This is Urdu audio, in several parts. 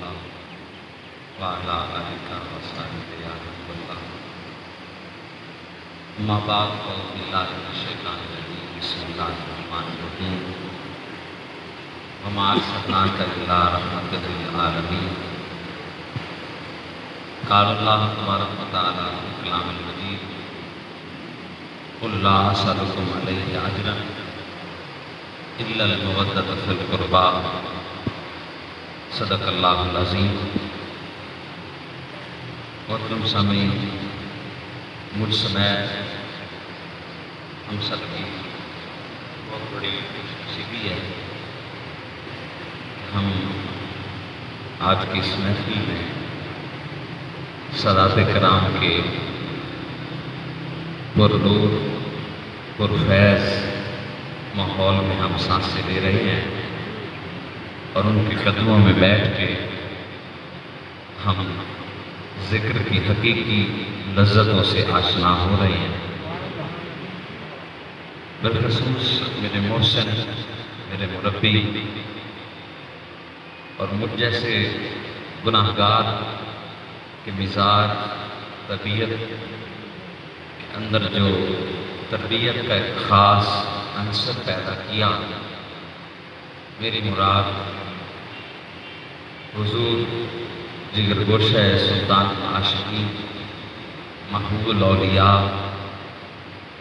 اللہ وعلا آلہ وصحبہ یا رب اللہ اما بعد اعوذ باللہ من الشیطان الرجیم بسم اللہ الرحمن الرحیم وما ارسلناک الا رحمۃ للعالمین قال اللہ تبارک و تعالی فی کلام المجید قل لا اسألکم علیہ اجرا الا المودۃ فی القربی صدق اللہ العظیم۔ محترم سامعین، مجھ سمیت ہم سب کی بہت بڑی خوش نصیبی ہے کہ ہم آج کی اس محفل میں سادات کرام کے پرنور پرفیض ماحول میں ہم سانسیں لے رہے ہیں اور ان کے قدموں میں بیٹھ کے ہم ذکر کی حقیقی لذتوں سے آشنا ہو رہے ہیں۔ بالخصوص میرے محسن، میرے مربی اور مجھ جیسے گناہگار کے مزاج طبیعت کے اندر جو تربیت کا ایک خاص عنصر پیدا کیا، میری مراد حضور جگر گوشہ سلطان عاشقین محبوب الاولیاء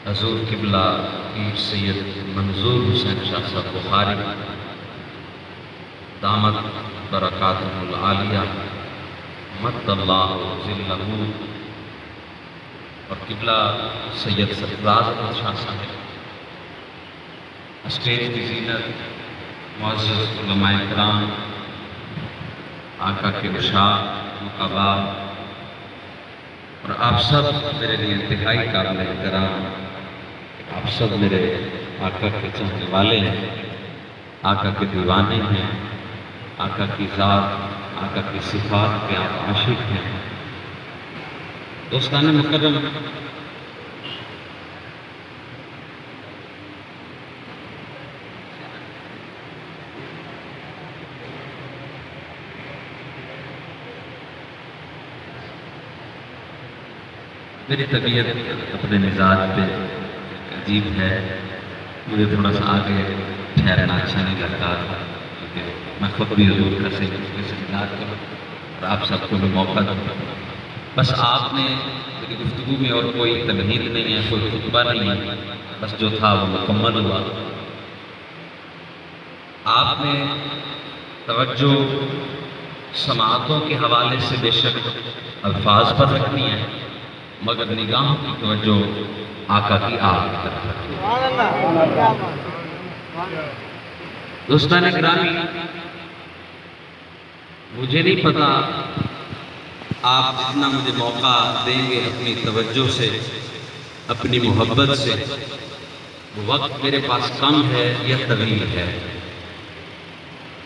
حضور قبلہ پیر سید منظور حسین شاہ صاحب بخاری دامت برکاتہ العالیہ مد اللہ ظلہ اور قبلہ سید سرفراز احمد شاہ صاحب، اسٹیج کی زینت معزز علماء کرام، آقا کے عشاق مقابل اور آپ سب میرے لیے انتہائی قابل احترام، آپ سب میرے آقا کے چاہنے والے ہیں، آقا کے دیوانے ہیں، آقا کی ذات، آقا کی صفات کے آپ عاشق ہیں۔ دوستان مکرم، میری طبیعت اپنے مزاج پہ عجیب ہے، مجھے تھوڑا سا آگے ٹھہرنا اچھا نہیں لگتا تھا کیونکہ میں خود بھی حضور کا سے مزاج کروں اور آپ سب کو بھی موقع دوں۔ بس آپ نے میری گفتگو میں اور کوئی تمہید نہیں ہے، کوئی خطبہ نہیں ہے، بس جو تھا وہ مکمل ہوا۔ آپ نے توجہ سماعتوں کے حوالے سے بے شک الفاظ پر رکھنی ہے، مگر نگاہوں کی توجہ آقا کی آگ کی طرف رکھنی ہے۔ دوستان گرامی، مجھے نہیں پتا آپ جتنا مجھے موقع دیں گے اپنی توجہ سے، اپنی محبت سے، وہ وقت میرے پاس کم ہے یا طویل ہے۔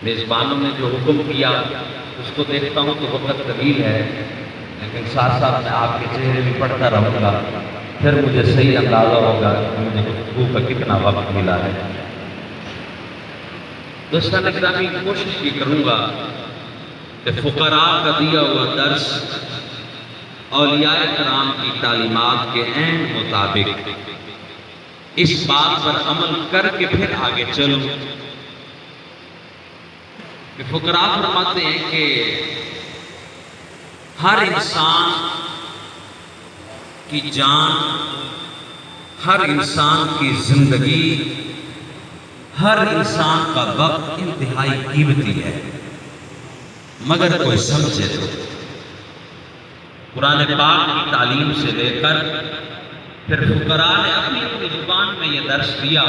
میزبانوں نے جو حکم کیا اس کو دیکھتا ہوں تو وقت طویل ہے، لیکن ساتھ ساتھ میں آپ کے چہرے بھی پڑھتا رہوں گا، پھر مجھے صحیح اندازہ ہوگا کہ مجھے گفتگو کا کتنا وقت ملا ہے۔ دوستان گرامی، کوشش یہ کروں گا کہ فقراء کا دیا ہوا درس اولیاء کرام کی تعلیمات کے عین مطابق اس بات پر عمل کر کے پھر آگے چلوں کہ فقراء فرماتے ہیں کہ ہر انسان کی جان، ہر انسان کی زندگی، ہر انسان کا وقت انتہائی قیمتی ہے، مگر کوئی سمجھے تو۔ قرآن پاک کی تعلیم سے لے کر پھر فقراء نے اپنی اپنی زبان میں یہ درس دیا،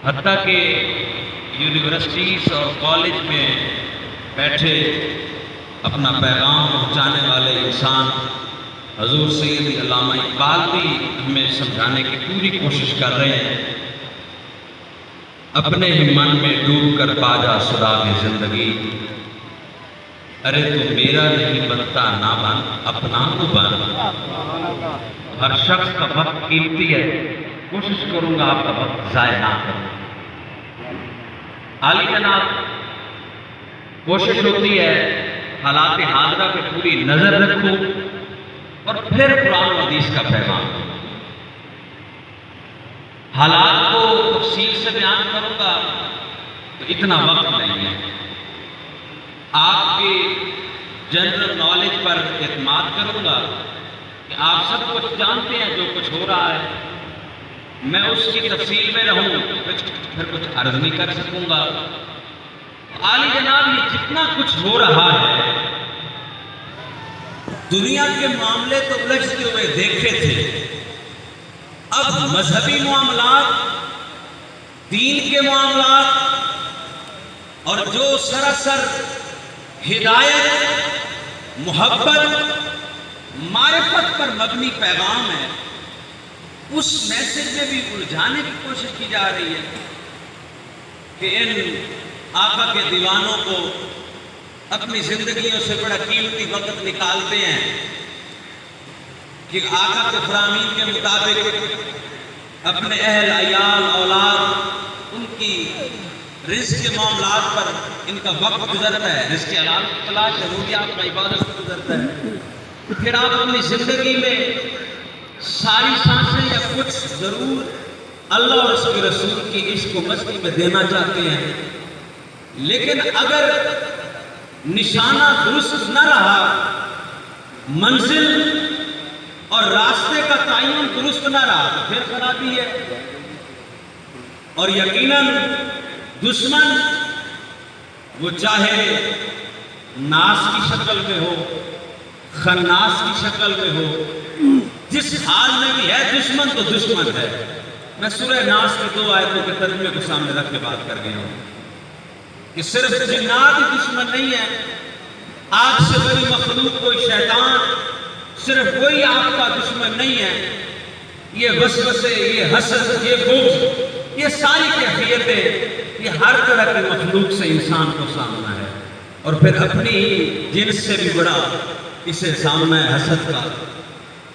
حتیٰ کہ یونیورسٹیز اور کالج میں بیٹھے اپنا پیغام پہنچانے والے انسان حضور سید علامہ اقبال بھی ہمیں سمجھانے کی پوری کوشش کر رہے ہیں۔ اپنے ہی من میں ڈوب کر پا جا سراغ زندگی، ارے تو میرا نہیں بنتا نہ بن، اپنا تو بن۔ ہر شخص کا وقت قیمتی ہے، کوشش کروں گا آپ کا وقت ضائع نہ کروں۔ عالی جناب کوشش ہوتی ہے حالات حاضرہ پہ پوری نظر رکھوں اور پھر قرآن و حدیث کا پیغام دوں۔ حالات کو تفصیل سے بیان کروں گا تو اتنا وقت نہیں ہے۔ آپ کی جنرل نالج پر اعتماد کروں گا کہ آپ سب کچھ جانتے ہیں جو کچھ ہو رہا ہے، میں اس کی تفصیل میں رہوں پھر کچھ عرض نہیں کر سکوں گا۔ عالی جناب یہ جتنا کچھ ہو رہا ہے، دنیا کے معاملے تو الجھتے ہوئے دیکھے تھے، اب مذہبی معاملات، دین کے معاملات اور جو سراسر ہدایت، محبت، معرفت پر مبنی پیغام ہے، اس میسج میں بھی الجھانے کی کوشش کی جا رہی ہے کہ ان آقا کے دیوانوں کو اپنی زندگیوں سے بڑا قیمتی وقت نکالتے ہیں کہ آقا کے فرامین کے مطابق اپنے اہل عیال اولاد ان کی رزق کے معاملات پر ان کا وقت گزرتا ہے، رزق حلال کی تلاش ضروریات کا عبادت گزرتا ہے، پھر آپ اپنی زندگی میں ساری سانسیں یا کچھ ضرور اللہ اور اس کے رسول کی عشق و مستی میں دینا چاہتے ہیں، لیکن اگر نشانہ درست نہ رہا، منزل اور راستے کا تعین درست نہ رہا تو پھر خرابی ہے۔ اور یقیناً دشمن وہ چاہے ناس کی شکل میں ہو، خناس کی شکل میں ہو، جس حال میں بھی ہے دشمن تو دشمن ہے۔ میں سورہ ناس کی 2 آیتوں کے ترجمے کو سامنے رکھ کے بات کر گیا ہوں کہ صرف جنات ہی دشمن نہیں ہے، آپ سے بڑی مخلوق کوئی شیطان صرف وہی آپ کا دشمن نہیں ہے، یہ وسوسے، یہ حسد، یہ بغض، یہ ساری کیفیتیں، یہ ہر طرح کی مخلوق سے انسان کو سامنا ہے، اور پھر اپنی جنس سے بھی بڑا اسے سامنا ہے حسد کا۔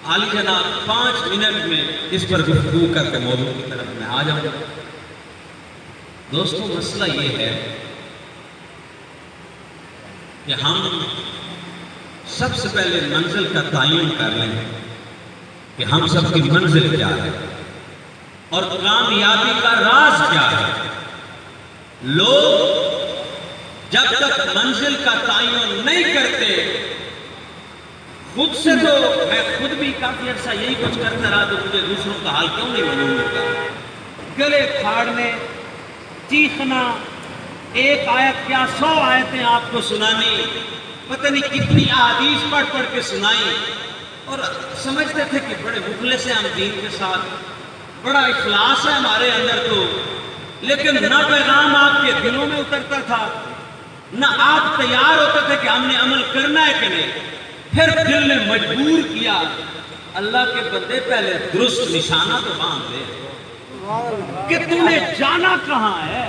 عالی جناب 5 منٹ میں اس پر گفتگو کر کے موضوع کی طرف میں آ جاؤں گا۔ دوستو مسئلہ یہ ہے کہ ہم سب سے پہلے منزل کا تعین کر لیں کہ ہم سب کی منزل کیا ہے اور کامیابی کا راز کیا ہے۔ لوگ جب تک منزل کا تعین نہیں کرتے، خود سے تو میں خود بھی کافی عرصہ یہی کچھ کرتا رہا تو مجھے دوسروں کا حال کیوں نہیں معلوم ہوتا، گلے پھاڑنے، چیخنا، ایک آیت کیا 100 آیتیں آپ کو سنانی، پتہ نہیں کتنی احادیث پڑھ پڑھ کے سنائی، اور سمجھتے تھے کہ بڑے مخلص ہیں ہم دین کے ساتھ، بڑا اخلاص ہے ہمارے اندر تو، لیکن نہ پیغام آپ کے دلوں میں اترتا تھا، نہ آپ تیار ہوتے تھے کہ ہم نے عمل کرنا ہے کہ نہیں۔ پھر دل نے مجبور کیا، اللہ کے بندے پہلے درست نشانہ تو باندھ دے کہ تو نے جانا کہاں ہے،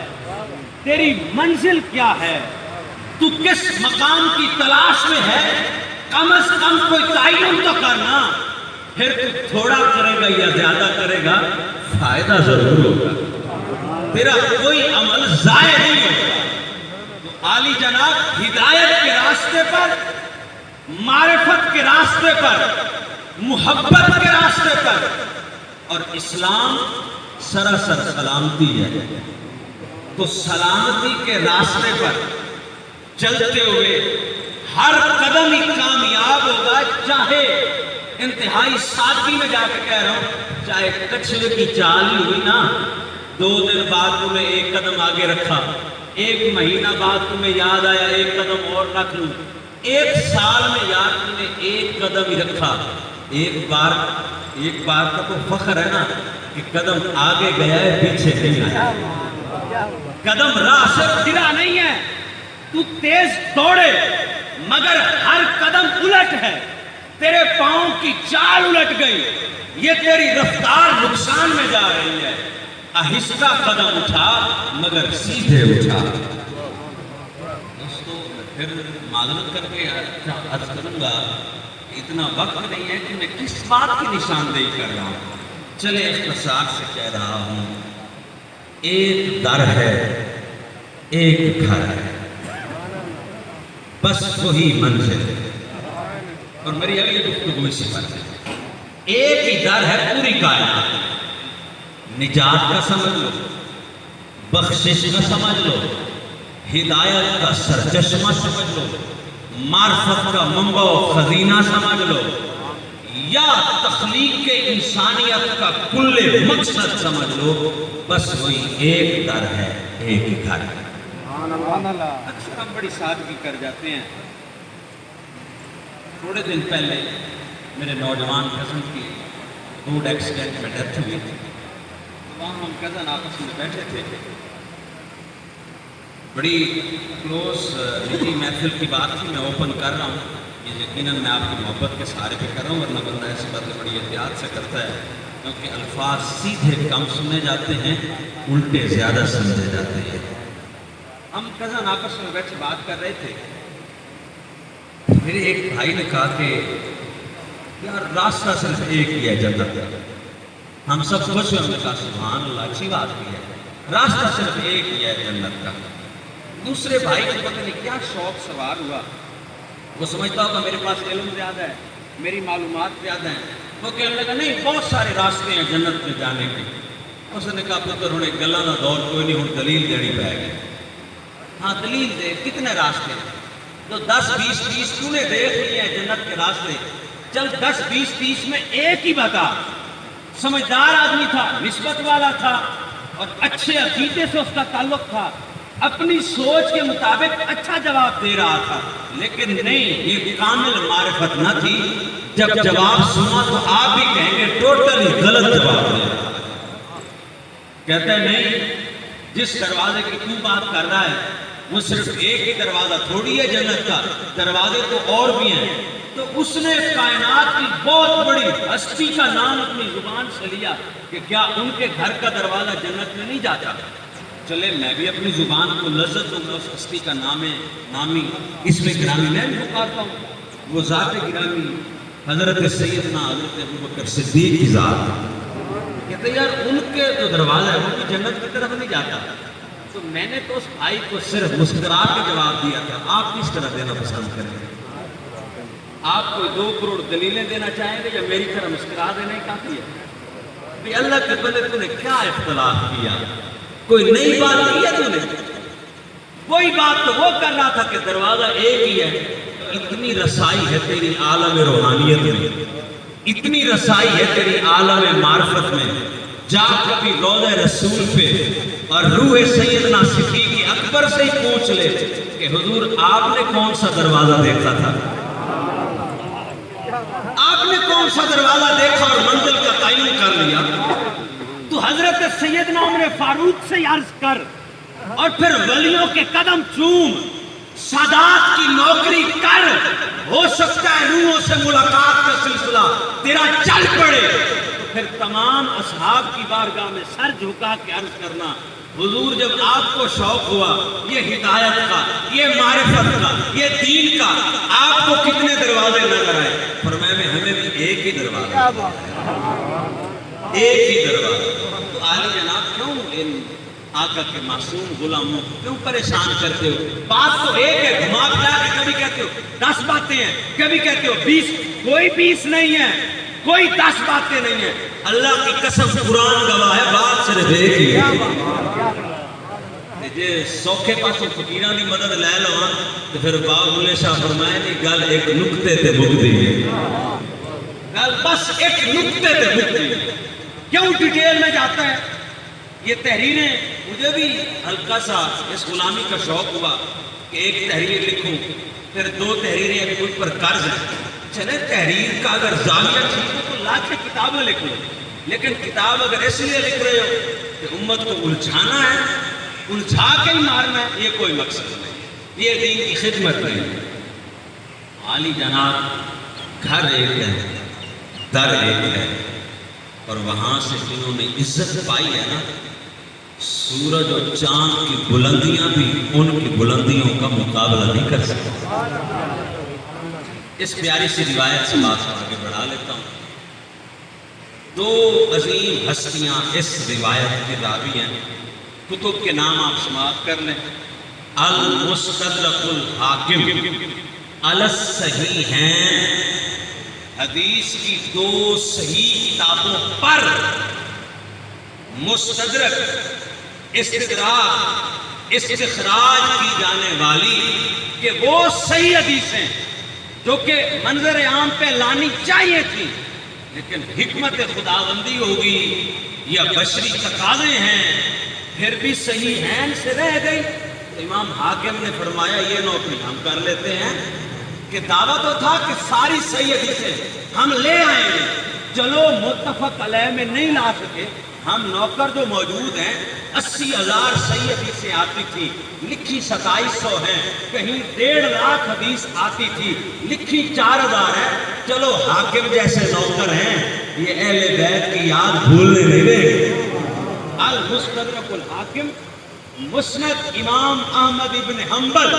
تیری منزل کیا ہے، تو کس مقام کی تلاش میں ہے، کم از کم کوئی تعین تو کرنا، پھر تو تھوڑا کرے گا یا زیادہ کرے گا فائدہ ضرور ہوگا، تیرا کوئی عمل ضائع نہیں ہوگا۔ تو عالی جناب ہدایت کے راستے پر، معرفت کے راستے پر، محبت کے راستے پر، اور اسلام سراسر سلامتی ہے، تو سلامتی کے راستے پر چلتے ہوئے ہر قدم ہی کامیاب ہوگا، چاہے انتہائی سادگی میں جا کے کہہ رہا ہوں، چاہے کچھوے کی چال ہی ہوئی نا، 2 دن بعد تمہیں 1 قدم آگے رکھا، 1 مہینہ بعد تمہیں یاد آیا 1 قدم اور رکھ لوں، 1 سال میں یار تم نے 1 قدم ہی رکھا، ایک بار کا تو فخر ہے نا کہ قدم آگے گیا ہے پیچھے نہیں آیا، قدم راہ سے گرا نہیں ہے، تو تیز دوڑے مگر ہر قدم الٹ ہے، تیرے پاؤں کی چال الٹ گئی، یہ تیری رفتار نقصان میں جا رہی ہے، آہستہ قدم اٹھا مگر سیدھے اٹھا۔ دوستو پھر معذرت کر کے عرض کروں گا، اتنا وقت نہیں ہے کہ میں کس بات کی نشاندہی کر رہا ہوں، چلے اختصار سے کہہ رہا ہوں، ایک در ہے، ایک گھر ہے، بس وہی منزل ہے۔ اور میری اگلی گفتگو اسی پر ہے۔ ایک ہی در ہے پوری کائنات، نجات کا سمجھ لو، بخشش کا سمجھ لو، ہدایت کا سرچشمہ سمجھ لو، معرفت کا منبع و خزینہ سمجھ لو، یا تخلیق انسانیت کا کل مقصد سمجھ لو، بس وہی ایک در ہے، ایک ہی گھر ہے۔ اکثر ہم بڑی سادگی کر جاتے ہیں۔ تھوڑے دن پہلے میرے نوجوان کزن کی روڈ ایکسیڈنٹ میں ڈیتھ ہوئی تھی۔ وہاں ہم کزن آپس میں بیٹھے تھے، بڑی کلوز نجی محفل کی بات تھی، میں اوپن کر رہا ہوں، یہ یقیناً میں آپ کی محبت کے سہارے پہ کر رہا ہوں، ورنہ بندہ ایسی باتیں بڑی احتیاط سے کرتا ہے، کیونکہ الفاظ سیدھے کم سنے جاتے ہیں، الٹے زیادہ سمجھے جاتے ہیں۔ ہم کزن آپس میں بیٹھے بات کر رہے تھے، میرے ایک بھائی نے کہا کہ یار راستہ صرف ایک ہی ہے جنت کا۔ ہم سب خوش ہوئے، ہم نے کہا سبحان اللہ، اچھی بات بھی ہے، راستہ صرف ایک ہی ہے جنت کا۔ دوسرے بھائی کو پتہ نہیں کیا شوق سوار ہوا، وہ سمجھتا ہوگا میرے پاس علم زیادہ ہے، میری معلومات زیادہ ہیں، وہ کہنے لگا نہیں بہت سارے راستے ہیں جنت میں جانے کے۔ اس نے کہا پتر ہوں گلاں دا دور کوئی نہیں، ہوں دلیل دینی پائے گی۔ ہاں دلیل دے، کتنے راستے ہیں؟ تو 10 20 30 تو نے دیکھ لیے ہیں جنت کے راستے، چل 10 20 30 میں ایک ہی بتا۔ سمجھدار آدمی تھا، نسبت والا تھا، اور اچھے عقیدے سے اس کا تعلق تھا، اپنی سوچ کے مطابق اچھا جواب دے رہا تھا، لیکن نہیں، یہ کامل معرفت نہ تھی۔ جب جواب سنا تو آپ بھی کہیں گے ٹوٹلی غلط جواب دے رہا ہے۔ کہتے ہیں نہیں، جس دروازے کی تو بات کر رہا ہے وہ صرف ایک ہی دروازہ تھوڑی ہے جنت کا، دروازے تو اور بھی ہیں۔ تو اس نے کائنات کی بہت بڑی ہستی کا نام اپنی زبان سے لیا کہ کیا ان کے گھر کا دروازہ جنت میں نہیں جاتا؟ چلے میں بھی اپنی زبان کو لذت دوں گا اس ہستی کا نامی اس میں گرامی میں بھی پکارتا ہوں، وہ ذات گرامی حضرت سیدنا حضرت ابوبکر صدیق کی ذات ہے۔ کہتے یار ان کے جو دروازہ ہے وہ بھی جنت کی طرف نہیں جاتا۔ تو میں نے تو اس بھائی کو صرف مسکرا کے جواب دیا تھا، آپ کس طرح دینا پسند کریں گے؟ آپ کوئی 2 کروڑ دلیلیں دینا چاہیں گے یا میری طرح مسکرا دینا ہی کافی ہے؟ بھی اللہ کے بندے تو نے کیا اختلاف کیا؟ کوئی نئی بات کی ہے تو نے؟ کوئی بات تو وہ کر رہا تھا کہ دروازہ ایک ہی ہے۔ اتنی رسائی ہے تیری عالم روحانیت میں، اتنی رسائی ہے تیری عالم معرفت میں، جا کبھی روضہ رسول پہ اور روح سیدنا صدیق اکبر سے ہی پوچھ لے کہ حضور آپ نے کون سا دروازہ دیکھا تھا؟ آپ نے کون سا دروازہ دیکھا اور منزل کا تعین کر لیا؟ تو حضرت سیدنا عمر فاروق سے عرض کر، اور پھر ولیوں کے قدم چوم، سادات کی نوکری کر، ہو سکتا ہے روحوں سے ملاقات کا سلسلہ تیرا چل پڑے۔ تو پھر تمام اصحاب کی بارگاہ میں سر جھکا کے عرض کرنا، حضور جب آپ کو شوق ہوا یہ ہدایت کا، یہ معرفت کا، یہ دین کا، آپ کو کتنے دروازے نظر آئے؟ فرمایا میں ہمیں بھی ایک ہی دروازہ، ایک ہی دروازہ۔ تو عالی جناب کیوں ان آقا کے معصوم غلاموں کیوں پریشان کرتے ہو؟ بات تو ایک ہے، گھما پھرا کے کبھی کہتے ہو 10 باتیں ہیں، کبھی کہتے ہو 20، کوئی 20 نہیں ہے، کوئی 10 باتیں نہیں ہیں۔ اللہ کی قسم قرآن گواہ ہے، بات صرف ایک ہی ہے۔ جے سوکھے پاسوں فقیراں دی مدد لے لو تو پھر باب بلے شاہ فرمائے نہیں گل ایک نقطے تے مکدی ہے، گل بس ایک نقطے تے مکدی ہے۔ کیوں ڈیٹیل میں جاتا ہے؟ یہ تحریریں مجھے بھی ہلکا سا اس غلامی کا شوق ہوا کہ ایک تحریر لکھوں، پھر 2 تحریریں ابھی مجھ پر قرض ہیں۔ چلے تحریر کا اگر زاویہ ٹھیک ہو تو لاکھ کتابیں لکھ لو، لیکن کتاب اگر اس لیے لکھ رہے ہو کہ امت کو الجھانا ہے، الجھا کے ہی مارنا ہے، یہ کوئی مقصد نہیں، یہ دین کی خدمت نہیں۔ عالی جناب گھر ایک ہے، در ایک ہے، اور وہاں سے جنہوں نے عزت پائی ہے نا، سورج اور چاند کی بلندیاں بھی ان کی بلندیوں کا مقابلہ نہیں کر سکتی۔ اس پیاری سی روایت سے بات کو آگے بڑھا لیتا ہوں۔ 2 عظیم ہستیاں اس روایت کے راوی ہیں، کتب کے نام آپ سماعت کر لیں۔ المستدرک الحاکم علی الصحیحین، حدیث کی 2 صحیح کتابوں پر مستدرک، استدراک، استخراج کی جانے والی کہ وہ صحیح حدیثیں جو کہ منظر عام پہ لانی چاہیے تھی، لیکن حکمت خداوندی ہوگی یا بشری تقاضے ہیں پھر بھی صحیح ہیں سے رہ گئی۔ تو امام حاکم نے فرمایا یہ نوکری ہم کر لیتے ہیں کہ دعویٰ تو تھا کہ ساری صحیح حدیثیں ہم لے آئیں گے، چلو متفق علیہ میں نہیں لا سکے، ہم نوکر جو موجود ہیں 80,000 صحیح حدیثیں آتی تھی، لکھی 2700 ہیں، کہیں 1.5 لاکھ حدیث آتی تھی، لکھی 4000 ہے، چلو حاکم جیسے نوکر ہیں یہ اہل بیت کی یاد بھولنے نہیں دیں گے۔ المستدرک الحاکم، مسند امام احمد ابن حنبل،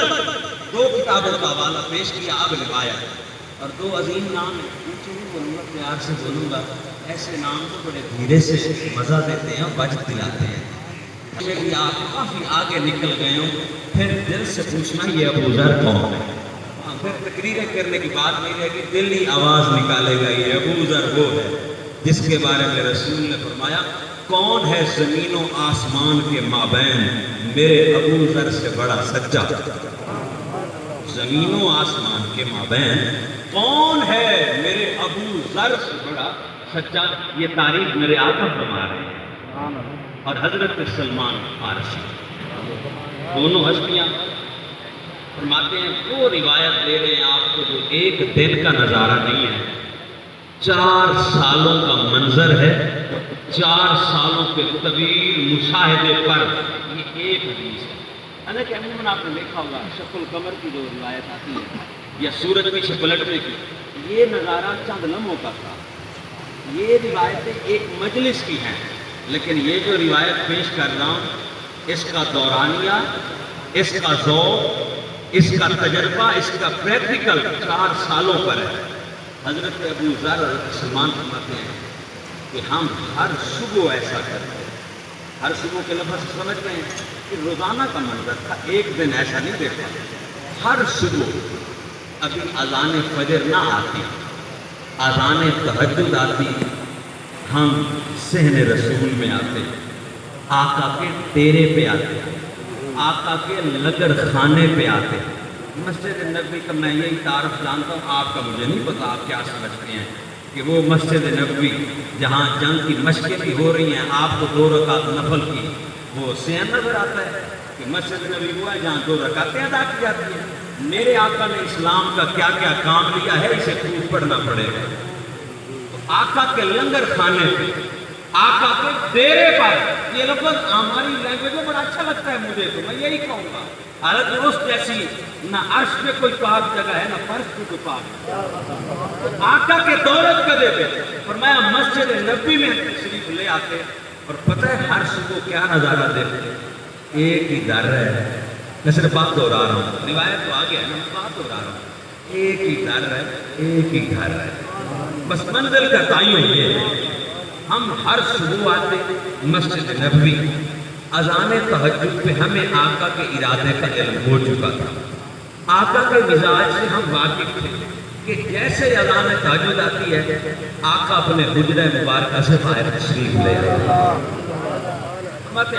2 کتابوں کا حوالہ پیش کیا، اب روایت، اور 2 عظیم نام ہیں، اونچے نہیں بولوں گا، پیار سے بولوں گا، ایسے نام تو بڑے دھیرے سے مزہ دیتے ہیں، وجد دلاتے ہیں۔ بھی آپ کافی آگے نکل گئے ہوں، پھر دل سے پوچھنا یہ ابو ذر کون ہے؟ پھر تقریریں کرنے کی بات نہیں رہے گی، دل ہی آواز نکالے گا یہ ابو ذر وہ ہے جس کے بارے میں رسول نے فرمایا کون ہے زمین و آسمان کے مابین میرے ابو ذر سے بڑا سچا؟ زمین و آسمان کے مابین کون ہے میرے ابو ذر سے بڑا سچا؟ یہ تعریف میرے آقا فرما رہے ہیں، اور حضرت سلمان فارسی، دونوں ہستیاں فرماتے ہیں وہ روایت دے رہے ہیں آپ کو جو ایک دن کا نظارہ نہیں ہے، 4 سالوں کا منظر ہے، 4 سالوں کے طویل مشاہدے پر یہ ایک حدیث ہے۔ حالانکہ عموماً آپ نے دیکھا ہوگا شق القمر کی جو روایت آتی ہے یا سورج پیچھے پلٹنے کی، یہ نظارہ چند لمحوں کا تھا، یہ روایتیں ایک مجلس کی ہیں، لیکن یہ جو روایت پیش کر رہا ہوں اس کا دورانیہ، اس کا ذوق، اس کا تجربہ، اس کا پریکٹیکل 4 سالوں پر ہے۔ حضرت ابو ذر سلمان فرماتے ہیں کہ ہم ہر صبح ایسا کرتے ہیں، ہر صبح کے لفظ سمجھ رہے ہیں کہ روزانہ کا منظر تھا، ایک دن ایسا نہیں دیکھا، ہر صبح ابھی اذان فجر نہ آتی، اذان تہجد آتی، ہم صحن رسول میں آتے، آقا کے ڈیرے پہ آتے، آقا کے لنگر خانے پہ آتے۔ مسجد نبوی کا میں یہی تعارف جانتا ہوں، آپ کا مجھے نہیں پتا آپ کیا سمجھتے ہیں کہ وہ مسجد نبوی جہاں جنگ کی مشقیں بھی ہو رہی ہیں، آپ کو 2 رکعت نفل کی وہ صحن نظر آتا ہے کہ مسجد نبوی وہ ہے جہاں 2 رکعتیں ادا کی جاتی ہیں۔ میرے آقا نے اسلام کا کیا کیا کام لیا ہے اسے خوب پڑھنا پڑے گا۔ آقا کے لنگر خانے پہ، آقا کے ڈیرے پر، یہ لفظ ہماری لینگویج میں بڑا اچھا لگتا ہے مجھے، تو میں یہی کہوں گا، حالت اس جیسی نہ عرش پہ کوئی پاک جگہ ہے نہ فرش پہ کوئی پاک جگہ۔ آقا کے دولت قدے پہ فرمایا مسجد نبوی میں تشریف لے آتے، اور پتہ ہے ہر صبح کیا نظارہ دیتے، ایک ہی در ہے، میں صرف بات دوہرا رہا ہوں، روایت تو آگے ہے میں بات دوہرا رہا ہوں، ایک ہی در ہے، ایک ہی گھر ہے، بس منزل کا تعین یہ ہے۔ ہم ہر صبح آتے مسجد نبوی، اذان تہجد پہ ہمیں آقا کے ارادے کا علم ہو چکا تھا، آقا کے مزاج سے ہم واقف تھے کہ جیسے اذان تہجد آتی ہے آقا اپنے حجرہ مبارکہ سے باہر تشریف لے رہے ہیں۔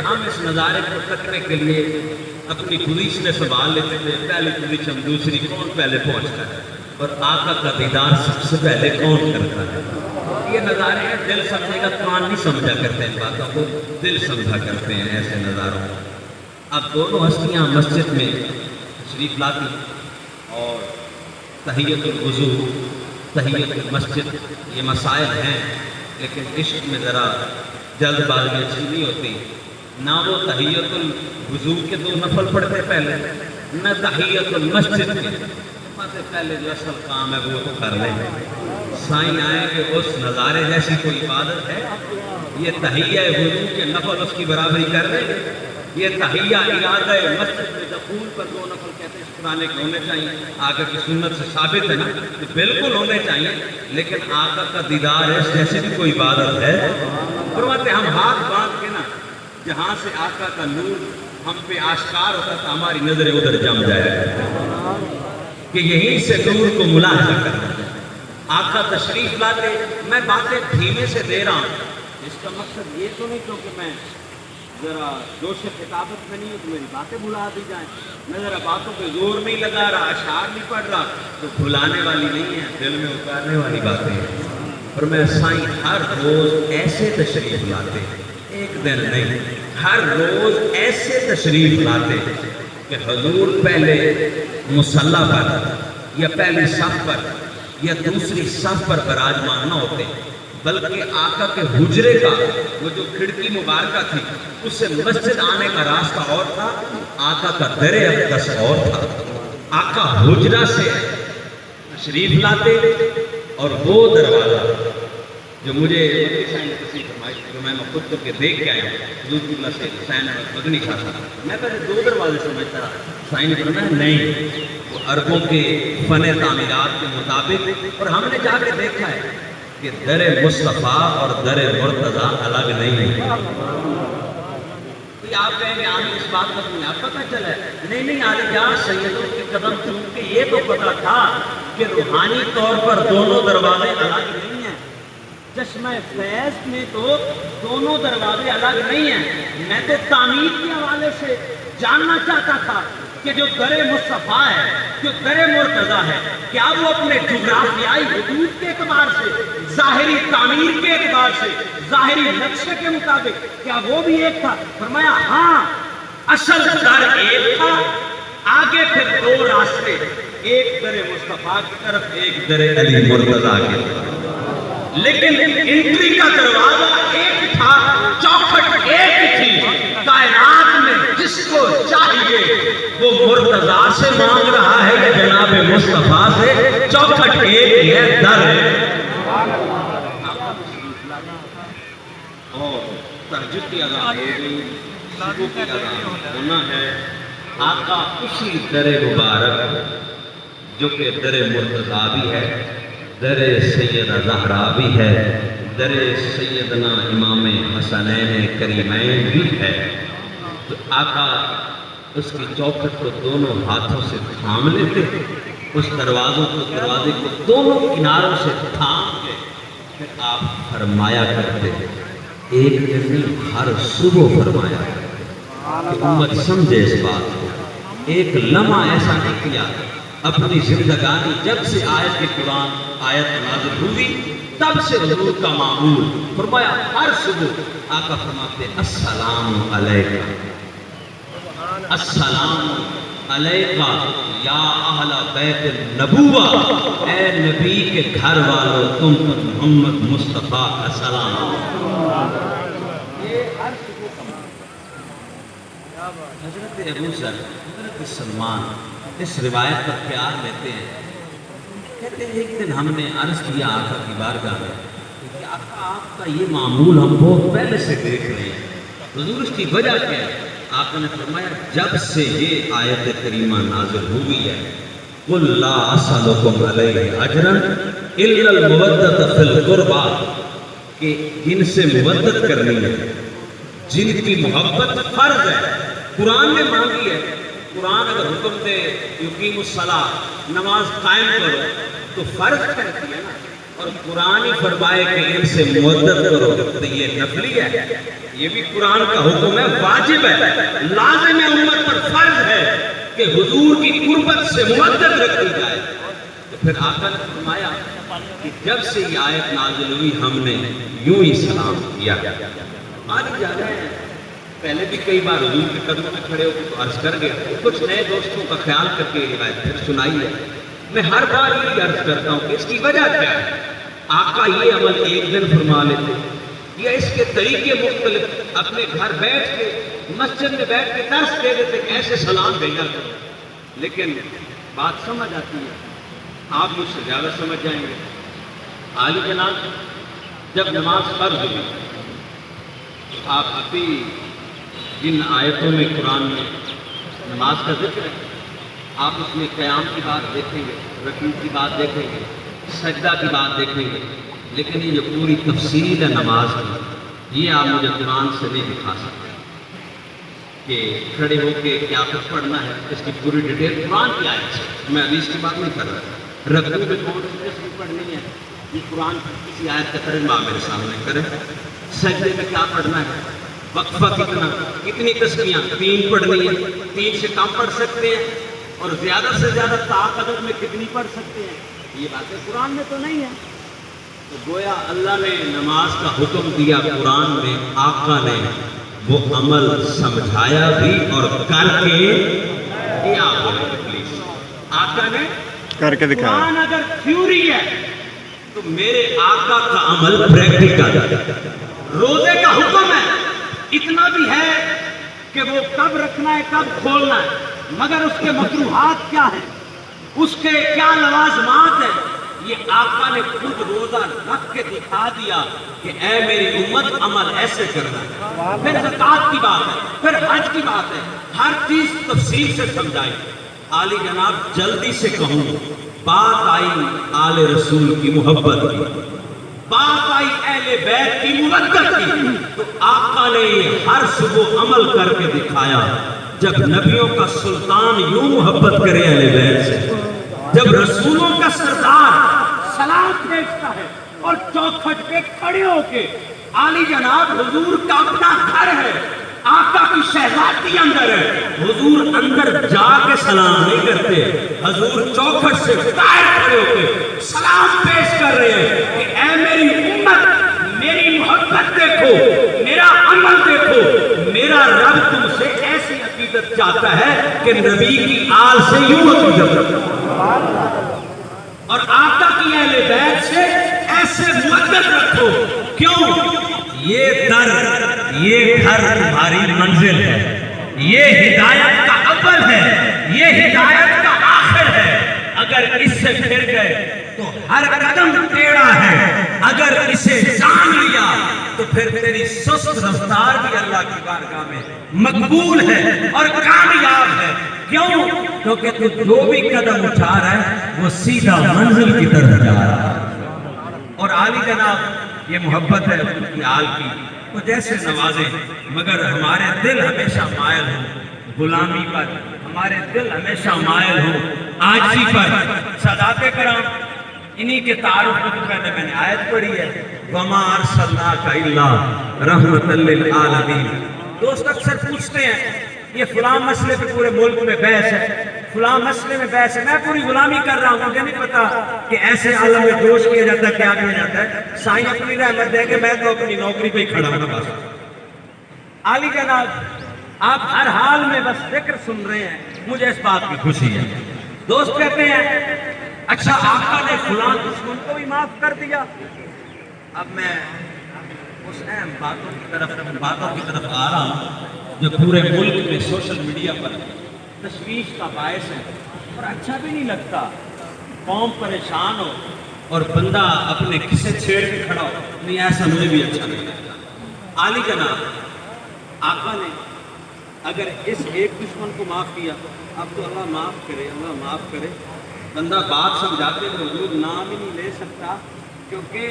ہم اس نظارے کو تکنے کے لیے اپنی پوزیشنیں سنبھال لیتے تھے، پہلی پوزیشن دوسری، کون پہلے پہنچتا ہے اور آقا کا دیدار سب سے پہلے کون کرتا ہے۔ یہ نظارے ہیں، دل سمجھے گا، کان نہیں سمجھا کرتے ہیں باتوں کو، دل سمجھا کرتے ہیں ایسے نظاروں کو۔ اب دونوں ہستیاں مسجد میں تشریف لاتی اور تحیت الوضو، تحیت المسجد، یہ مسائل ہیں، لیکن عشق میں ذرا جلد بازی اچھی نہیں ہوتی، نہ وہ تحیت الوضو کے 2 نفل پڑھتے پہلے، نہ تحیت المسجد کے، پہلے جو اصل کام ہے وہ تو کر لیں۔ سائیں آئے کہ اس نظارے جیسی کوئی عبادت ہے، یہ تحیہ وضو کے نفل اس کی برابری کر لیں گے، یہ تحیہ ارادہ مسجد میں دخول پر 2 نفل کہتے ہیں شکرانے کے ہونے چاہیے، آقا کی سنت سے ثابت ہے نا، تو بالکل ہونے چاہیے، لیکن آقا کا دیدار ہے جیسے بھی کوئی عبادت ہے۔ فرماتے ہم ہاتھ باندھ کے نا جہاں سے آقا کا نور ہم پہ آشکار ہوتا تھا، ہماری نظریں ادھر جم جایا کہ یہیں سے نور کو ملاحظہ کرنا۔ آقا تشریف لاتے، میں باتیں دھیمے سے دے رہا ہوں، اس کا مقصد یہ تو نہیں کیونکہ میں ذرا جوش خطابت میں نہیں ہوں تو میری باتیں بھلا دی جائیں، میں ذرا باتوں پہ زور نہیں لگا رہا، اشعار نہیں پڑھ رہا، تو بھلانے والی نہیں ہے، دل میں اتارنے والی باتیں ہیں۔ اور میں سائیں ہر روز ایسے تشریف لاتے، ایک دن نہیں، ہر روز ایسے تشریف لاتے کہ حضور پہلے مصلی پر یا پہلی صف پر یا دوسری صف پر براجمان نہ ہوتے، بلکہ آقا کے حجرے کا وہ جو کھڑکی مبارکہ تھی اس سے مسجد آنے کا راستہ اور تھا، آقا کا در اقدس اور تھا۔ آقا حجرہ سے تشریف لاتے اور وہ دروازہ جو مجھے جو میں خود کر کے دیکھ کے آیا ہوں، حضور کی اللہ سے حسین احمد مدنی شاہ تھا، میں پہلے 2 دروازے سمجھتا رہا، حسین نے فرمایا نہیں، وہ عربوں کے فن تعمیرات کے مطابق، اور ہم نے جا کے دیکھا ہے کہ در مصطفیٰ اور در مرتضیٰ الگ نہیں ہے۔ آپ کہیں گے آمین اس بات کا نہیں آپ پتہ چلا ہے، نہیں عالی جان سیدوں کے قدم چوم کے یہ تو پتہ تھا کہ روحانی طور پر دونوں دروازے الگ نہیں ہیں، چشمہ فیض میں تو دونوں دروازے الگ نہیں ہیں۔ میں تو تعمیر کے حوالے سے جاننا چاہتا تھا کہ جو در مصطفیٰ ہے، جو در مرتضیٰ ہے، کیا وہ اپنے جغرافیائی حدود کے اعتبار سے، ظاہری تعمیر کے اعتبار سے، ظاہری نقشے کے مطابق کیا وہ بھی ایک تھا؟ فرمایا ہاں، اصل در ایک تھا، آگے پھر 2 راستے، ایک در مصطفیٰ کی طرف، ایک در علی مرتضیٰ کی طرف، لیکن انٹری کا دروازہ ایک تھا، چوکھٹ ایک تھی۔ کائنات میں جس کو چاہیے وہ مرتضیٰ سے مانگ رہا ہے یا جناب مصطفیٰ سے، چوکھٹ ایک ہی ہے، در ہے۔ اور تہجد کی اذان ہو گئی، صبح کی اذان ہونا ہے، آقا اسی در مبارک جو کہ در مرتضیٰ بھی ہے، در سیدہ زہرا بھی ہے، در سیدنا امام حسنین کریمین بھی ہے، تو آقا اس کی چوکھٹ کو دونوں ہاتھوں سے تھام لیتے، اس دروازے کو دونوں کناروں سے تھام کے پھر آپ فرمایا کرتے، ایک دن ہر صبح فرمایا کرتے کہ امت سمجھے اس بات کو، ایک لمحہ ایسا نہیں کیا اپنی زندگانی جب سے آیت قرآن آیت نازل ہوئی تب سے حضور کا معمول فرمایا ہر صبح آقا فرماتے السلام علیکہ، السلام علیکہ یا اہل بیت النبوہ، اے نبی کے گھر والوں تم پر محمد مصطفیٰ کا سلام۔ یہ ہر صبح کا حضرت ابو ذر حضرت سلمان اس روایت پر پیار لیتے ہیں، کہتے ہیں ایک دن ہم نے عرض کیا آقا کی بارگاہ میں کہ آقا آپ کا یہ معمول ہم بہت پہلے سے دیکھ رہے ہیں، حضور اس کی وجہ کیا ہے؟ آقا نے فرمایا جب سے یہ آیت کریمہ نازل ہوئی ہے قُلْ لَا أَسْأَلُكُمْ عَلَيْهِ أَجْرًا إِلَّا الْمَوَدَّةَ فِي الْقُرْبَى، کہ جن سے مودت کرنی ہے، جن کی محبت فرض ہے، قرآن نے مانگی ہے، قرآن اگر حکم دے یقیم الصلاۃ نماز قائم کرو تو فرض کرتی ہے نا، اور قرآن ہی فرمائے کہ ان سے مودت کرو تو یہ نفلی ہے، یہ بھی قرآن کا حکم ہے، واجب ہے، لازم ہے، امت پر فرض ہے کہ حضور کی قربت سے مودت رکھی جائے۔ تو پھر آقا نے فرمایا کہ جب سے یہ آیت نازل ہوئی ہم نے یوں ہی سلام کیا۔ آج جا رہے ہیں، پہلے بھی کئی بار حضور کے قدموں میں کھڑے ہو کے تو عرض کر گیا، کچھ نئے دوستوں کا خیال کر کے یہ روایت پھر سنائی ہے۔ میں ہر بار یہ عرض کرتا ہوں کہ اس کی وجہ کیا ہے؟ آقا یہ عمل ایک دن فرما لیتے یا اس کے طریقے مختلف، اپنے گھر بیٹھ کے مسجد میں بیٹھ کے درس دے دیتے کہ ایسے سلام بھیجا کرو، لیکن بات سمجھ آتی ہے، آپ مجھ سے زیادہ سمجھ جائیں گے۔ عالی جناب جب نماز فرض ہوئی، آپ ابھی جن آیتوں میں قرآن میں نماز کا ذکر ہے، آپ اس میں قیام کی بات دیکھیں گے، رکوع کی بات دیکھیں گے، سجدہ کی بات دیکھیں گے، لیکن یہ جو پوری تفصیل ہے نماز کی، یہ آپ مجھے قرآن سے نہیں دکھا سکتے، کہ کھڑے ہو کے کیا کچھ پڑھنا ہے، اس کی پوری ڈیٹیل قرآن کی آیت سے، میں حدیث کی بات نہیں کر رہا، رکوع میں کون سی تسبیح پڑھنی ہے یہ قرآن کی کسی آیت کا ترجمہ میرے سامنے کرے، سجدے میں کیا پڑھنا ہے، وقفہ کتنی تسبیحاں 3 پڑھنی ہے، 3 سے کم پڑھ سکتے ہیں، اور زیادہ سے زیادہ طاقت میں کتنی پڑھ سکتے ہیں، یہ باتیں قرآن میں تو نہیں ہے۔ تو گویا اللہ نے نماز کا حکم دیا قرآن میں، آقا نے وہ عمل سمجھایا بھی اور کر کے کیا، پلیز آقا نے کر کے دکھایا۔ قرآن اگر تھیوری ہے تو میرے آقا کا عمل پریکٹیکل، روزے کا حکم ہے، اتنا بھی ہے کہ وہ کب رکھنا ہے کب کھولنا ہے، مگر اس کے مکروہات کیا ہیں، اس کے کیا لوازمات ہیں، یہ آقا نے خود روزہ رکھ کے دکھا دیا کہ اے میری امت عمل ایسے کرنا ہے۔ پھر زکوٰۃ کی بات ہے، پھر حج کی بات ہے، ہر چیز تفصیل سے سمجھائی۔ عالی جناب جلدی سے کہوں، بات آئی آل رسول کی محبت کی، بات آئی اہل بیت کی مودت کی، تو آقا نے یہ ہر صبح عمل کر کے دکھایا۔ جب نبیوں کا سلطان یوں محبت کرے اہل بیت سے، جب رسولوں کا سردار سلام بھیجتا ہے اور چوکھٹ پہ کھڑے ہو کے، عالی جناب حضور کا اپنا گھر ہے، آقا کی شہزادی اندر ہے، حضور اندر جا کے سلام نہیں کرتے، حضور چوکھٹ سے باہر کھڑے ہو کے سلام پیش کر رہے ہیں کہ اے میری امت، میری محبت دیکھو، میرا عمل دیکھو، میرا رب تم سے ایسی عقیدت چاہتا ہے کہ نبی کی آل سے یوں عقیدت رکھو، اور آقا کی اہل بیت سے ایسے محبت رکھو۔ کیوں؟ یہ در، یہ گھر تمہاری منزل ہے، یہ ہدایت کا اول ہے، یہ ہدایت کا آخر ہے، اگر اس سے پھر گئے تو ہر قدم ٹیڑھا ہے، اگر اسے جان لیا تو پھر تیری سست رفتار بھی اللہ کی بارگاہ میں مقبول ہے اور کامیاب ہے۔ کیوں؟ کیونکہ تو جو بھی قدم اٹھا رہا ہے وہ سیدھا منزل کی طرف جا رہا ہے۔ اور عالی جناب یہ محبت ہے ان کی آل کی، تو جیسے نوازے، مگر ہمارے دل ہمیشہ مائل ہوں غلامی پر، ہمارے دل ہمیشہ مائل ہوں عاجزی پر۔ سادات کرام انہی کے تعارف میں پہلے میں نے آیت پڑھی ہے، وَمَا أَرْسَلْنَاكَ إِلَّا رَحْمَةً لِّلْعَالَمِينَ۔ دوست اکثر پوچھتے ہیں یہ فلاں مسئلے پہ پورے ملک میں بحث ہے، فلاں مسئلے میں بحث ہے، میں پوری غلامی کر رہا ہوں، مجھے نہیں پتا کہ ایسے عالم میں جوش کیا جاتا ہے، کیا کیا جاتا ہے۔ سائیں اپنی رحمت دے کہ میں تو اپنی نوکری پہ ہی کھڑا ہوں بس۔ عالی جناب آپ ہر حال میں بس ذکر سن رہے ہیں، مجھے اس بات کی خوشی ہے۔ دوست کہتے ہیں اچھا آقا نے فلاں دشمن کو بھی معاف کر دیا۔ اب میں اس اہم باتوں کی طرف آ رہا ہوں جو پورے ملک میں سوشل میڈیا پر تشویش کا باعث ہے اور اچھا بھی نہیں لگتا، قوم پریشان ہو اور بندہ اپنے کسے چھیڑ کے کھڑا ہو، نہیں ایسا مجھے بھی اچھا نہیں لگتا۔ عالی جناب آقا نے اگر اس ایک دشمن کو معاف کیا، اب تو اللہ معاف کرے، اللہ معاف کرے، بندہ بات سمجھاتے ہوئے حضور نام ہی نہیں لے سکتا، کیونکہ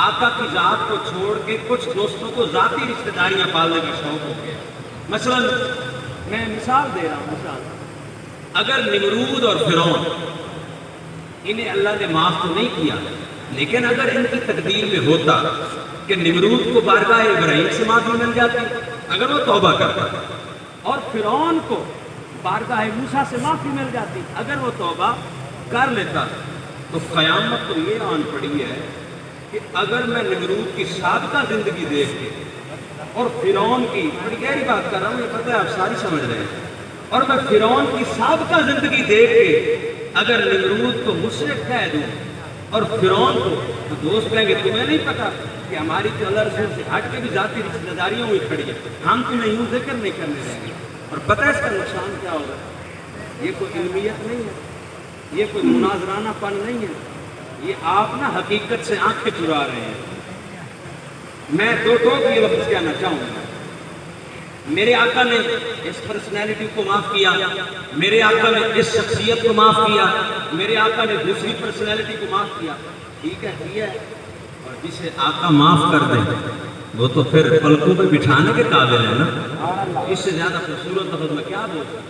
آقا کی ذات کو چھوڑ کے کچھ دوستوں کو ذاتی رشتہ داریاں پالنے کا شوق ہو گیا۔ مثلا میں مثال دے رہا ہوں، مثال اگر نمرود اور فرعون انہیں اللہ نے معاف تو نہیں کیا، لیکن اگر ان کی تقدیر میں ہوتا کہ نمرود کو بارگاہ ابراہیم سے معافی مل جاتی اگر وہ توبہ کرتا، اور فرعون کو بارگاہ موسیٰ سے معافی مل جاتی اگر وہ توبہ کر لیتا، تو قیامت تو یہ آن پڑی ہے کہ اگر میں نمرود کی سابقہ زندگی دیکھ کے اور فرعون کی، بڑی گہری بات کر رہا ہوں، یہ پتہ ہے آپ ساری سمجھ رہے ہیں، اور میں فرعون کی سابقہ زندگی دیکھ کے اگر نمرود کو مشرک کہہ دوں اور فرعون کو، تو دوست کہیں گے تمہیں نہیں پتا کہ ہماری تو اللہ رسول سے ہٹ کے بھی ذاتی رشتہ داریوں ہوئی کھڑی ہے، ہم تمہیں یوں ذکر نہیں کرنے دیں گے۔ اور پتہ ہے اس کا نقصان کیا ہوگا؟ یہ کوئی علمیت نہیں ہے، یہ کوئی مناظرانہ پن نہیں ہے، یہ آپ نا حقیقت سے آنکھیں چرا رہے ہیں۔ میں دو ٹوک یہ لفظ کہنا چاہوں گا، میرے آقا نے اس پرسنالٹی کو معاف کیا، میرے آقا نے اس شخصیت کو معاف کیا، میرے آقا نے دوسری پرسنالٹی کو معاف کیا، ٹھیک ہے، اور جسے آقا معاف کر دے وہ تو پھر پلکوں پہ بٹھانے کے قابل ہے نا، اس سے زیادہ خوبصورت لفظ میں کیا بول سکتا ہوں؟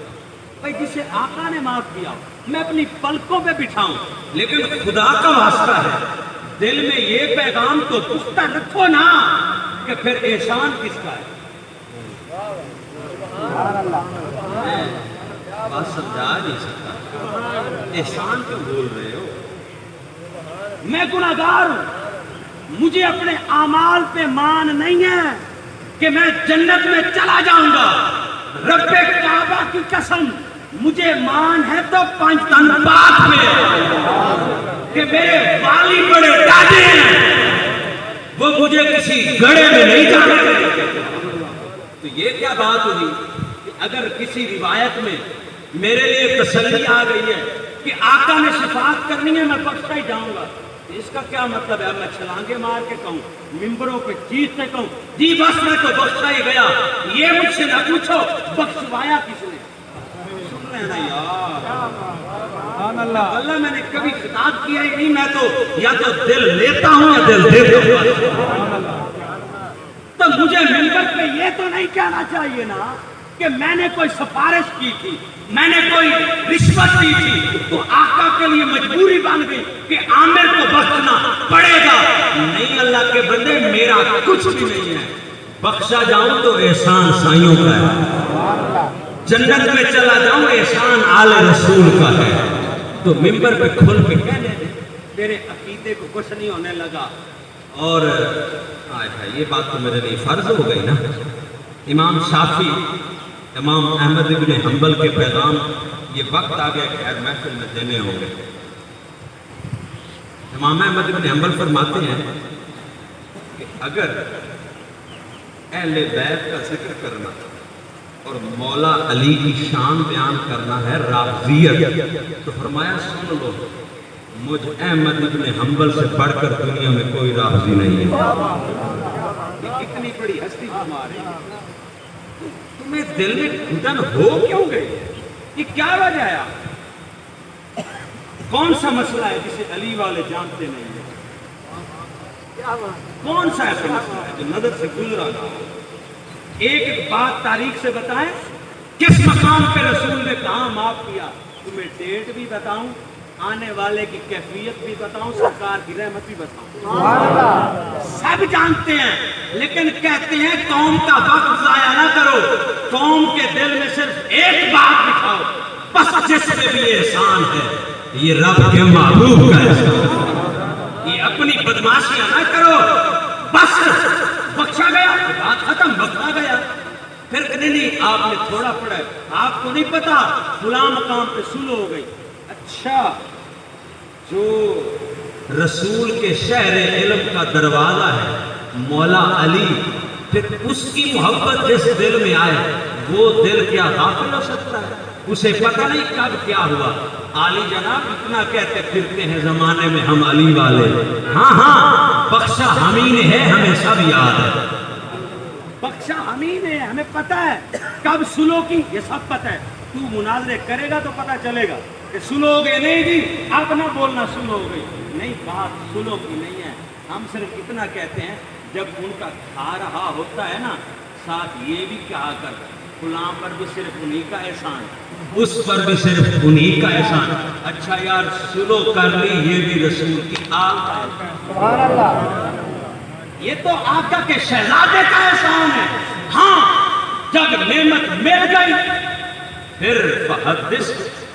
بھائی جسے آقا نے معاف کیا میں اپنی پلکوں پہ بٹھاؤں، لیکن خدا کا واسطہ ہے دل میں یہ پیغام تو پختہ رکھو نا کہ پھر احسان کس کا ہے؟ میں بات سمجھا نہیں سکتا، احسان کیوں بول رہے ہو؟ میں گناہگار ہوں، مجھے اپنے اعمال پہ مان نہیں ہے کہ میں جنت میں چلا جاؤں گا۔ رب کعبہ کی قسم مجھے مان ہے تو پنج تن پاک میں کہ میرے والی بڑے دادے ہیں، وہ مجھے کسی گڑھے میں نہیں جانے دیں۔ تو یہ کیا بات ہوئی کہ اگر کسی روایت میں میرے لیے تسلی آ گئی ہے کہ آقا نے شفاعت کرنی ہے میں بخشا ہی جاؤں گا، اس کا کیا مطلب ہے؟ میں چھلانگے مار کے کہوں، ممبروں پہ چیختے کہوں جی بس میں تو بخشا ہی گیا؟ یہ مجھ سے نہ پوچھو بخشوایا کس نے؟ سن رہے ہیں نا یار، اللہ میں نے کبھی خطاب کیا ہی نہیں، میں تو یا تو دل لیتا ہوں یا دل دیتا ہوں۔ تو مجھے ممبر پہ یہ تو نہیں کہنا چاہیے نا کہ میں نے کوئی سفارش کی تھی، میں نے کوئی رشوت دی تھی تو آقا کے لیے مجبوری بن گئی کہ عامر کو بخشنا پڑے گا۔ نہیں اللہ کے بندے، میرا کچھ بھی نہیں ہے، بخشا جاؤں تو احسان سائیوں کا ہے، جنت میں چلا جاؤں احسان آل رسول کا ہے۔ تو ممبر پہ کھل کے کہنے دے، تیرے عقیدے کو کچھ نہیں ہونے لگا۔ اور یہ بات تو میرے لیے فرض ہو گئی نا۔ امام شافعی، امام احمد ابن حنبل کے پیغام یہ وقت آ گیا کہ محفل میں دینے ہوں گے۔ امام احمد ابن حنبل فرماتے ہیں کہ اگر اہل بیت کا ذکر کرنا اور مولا علی کی شان بیان کرنا ہے رافضیت، تو فرمایا سن لو، مجھ احمد ابن حنبل سے بڑھ کر دنیا میں کوئی رافضی نہیں ہے۔ یہ کتنی بڑی ہستی تمہاری، تمہیں دل میں گھٹن ہو کیوں گئی؟ یہ کیا وجہ ہے؟ کون سا مسئلہ ہے جسے علی والے جانتے نہیں ہیں؟ کون سا ایسا مسئلہ ہے جو نظر سے گزرا نہ ہو؟ ایک بات تاریخ سے بتائیں، کس مقام پہ رسول نے کہاں معاف کیا؟ تمہیں ڈیٹ بھی بتاؤں، آنے والے کی کیفیت بھی بتاؤں، سرکار کی رحمت بھی بتاؤں۔ سب جانتے ہیں لیکن کہتے ہیں قوم کا وقت ضائع نہ کرو، قوم کے دل میں صرف ایک بات بٹھاؤ، بس جس پہ بھی احسان ہے یہ رب کے محبوب کا احسان، یہ اپنی بدماشیاں نہ کرو، بس بخشا گیا بات ختم، بخشا گیا۔ پھر نہیں آپ نے تھوڑا پڑھا ہے، آپ کو نہیں پتا فلاں مقام پہ سلو ہو گئی۔ اچھا، جو رسول کے شہر علم کا دروازہ ہے مولا علی، پھر اس کی محبت جس دل میں آئے وہ دل کیا غافل ہو سکتا ہے؟ اسے پتہ نہیں کب کیا ہوا۔ علی جناب اتنا کہتے پھرتے ہیں زمانے میں ہم علی والے، ہاں بخشا ہمیں ہے، ہمیں سب یاد ہے، بخشا ہمیں ہے، ہمیں پتہ ہے کب سلو کی، یہ سب پتہ ہے۔ تو مناظرے کرے گا تو پتہ چلے گا کہ سلو ہو گئے، نہیں جی آپ نہ بولنا سلو ہو گئی، نہیں بات سلو کی نہیں ہے۔ ہم صرف اتنا کہتے ہیں جب ان کا کھا رہا ہوتا ہے نا، ساتھ یہ بھی کہا کر فلاں پر بھی صرف انہی کا احسان، اس پر بھی صرف انہی کا احسان۔ اچھا یار سلو کر لی، یہ بھی رسول کی آل کا ہے، یہ تو آقا کے شہزادے کا احسان ہے۔ ہاں جب نعمت مل گئی پھر فحدث،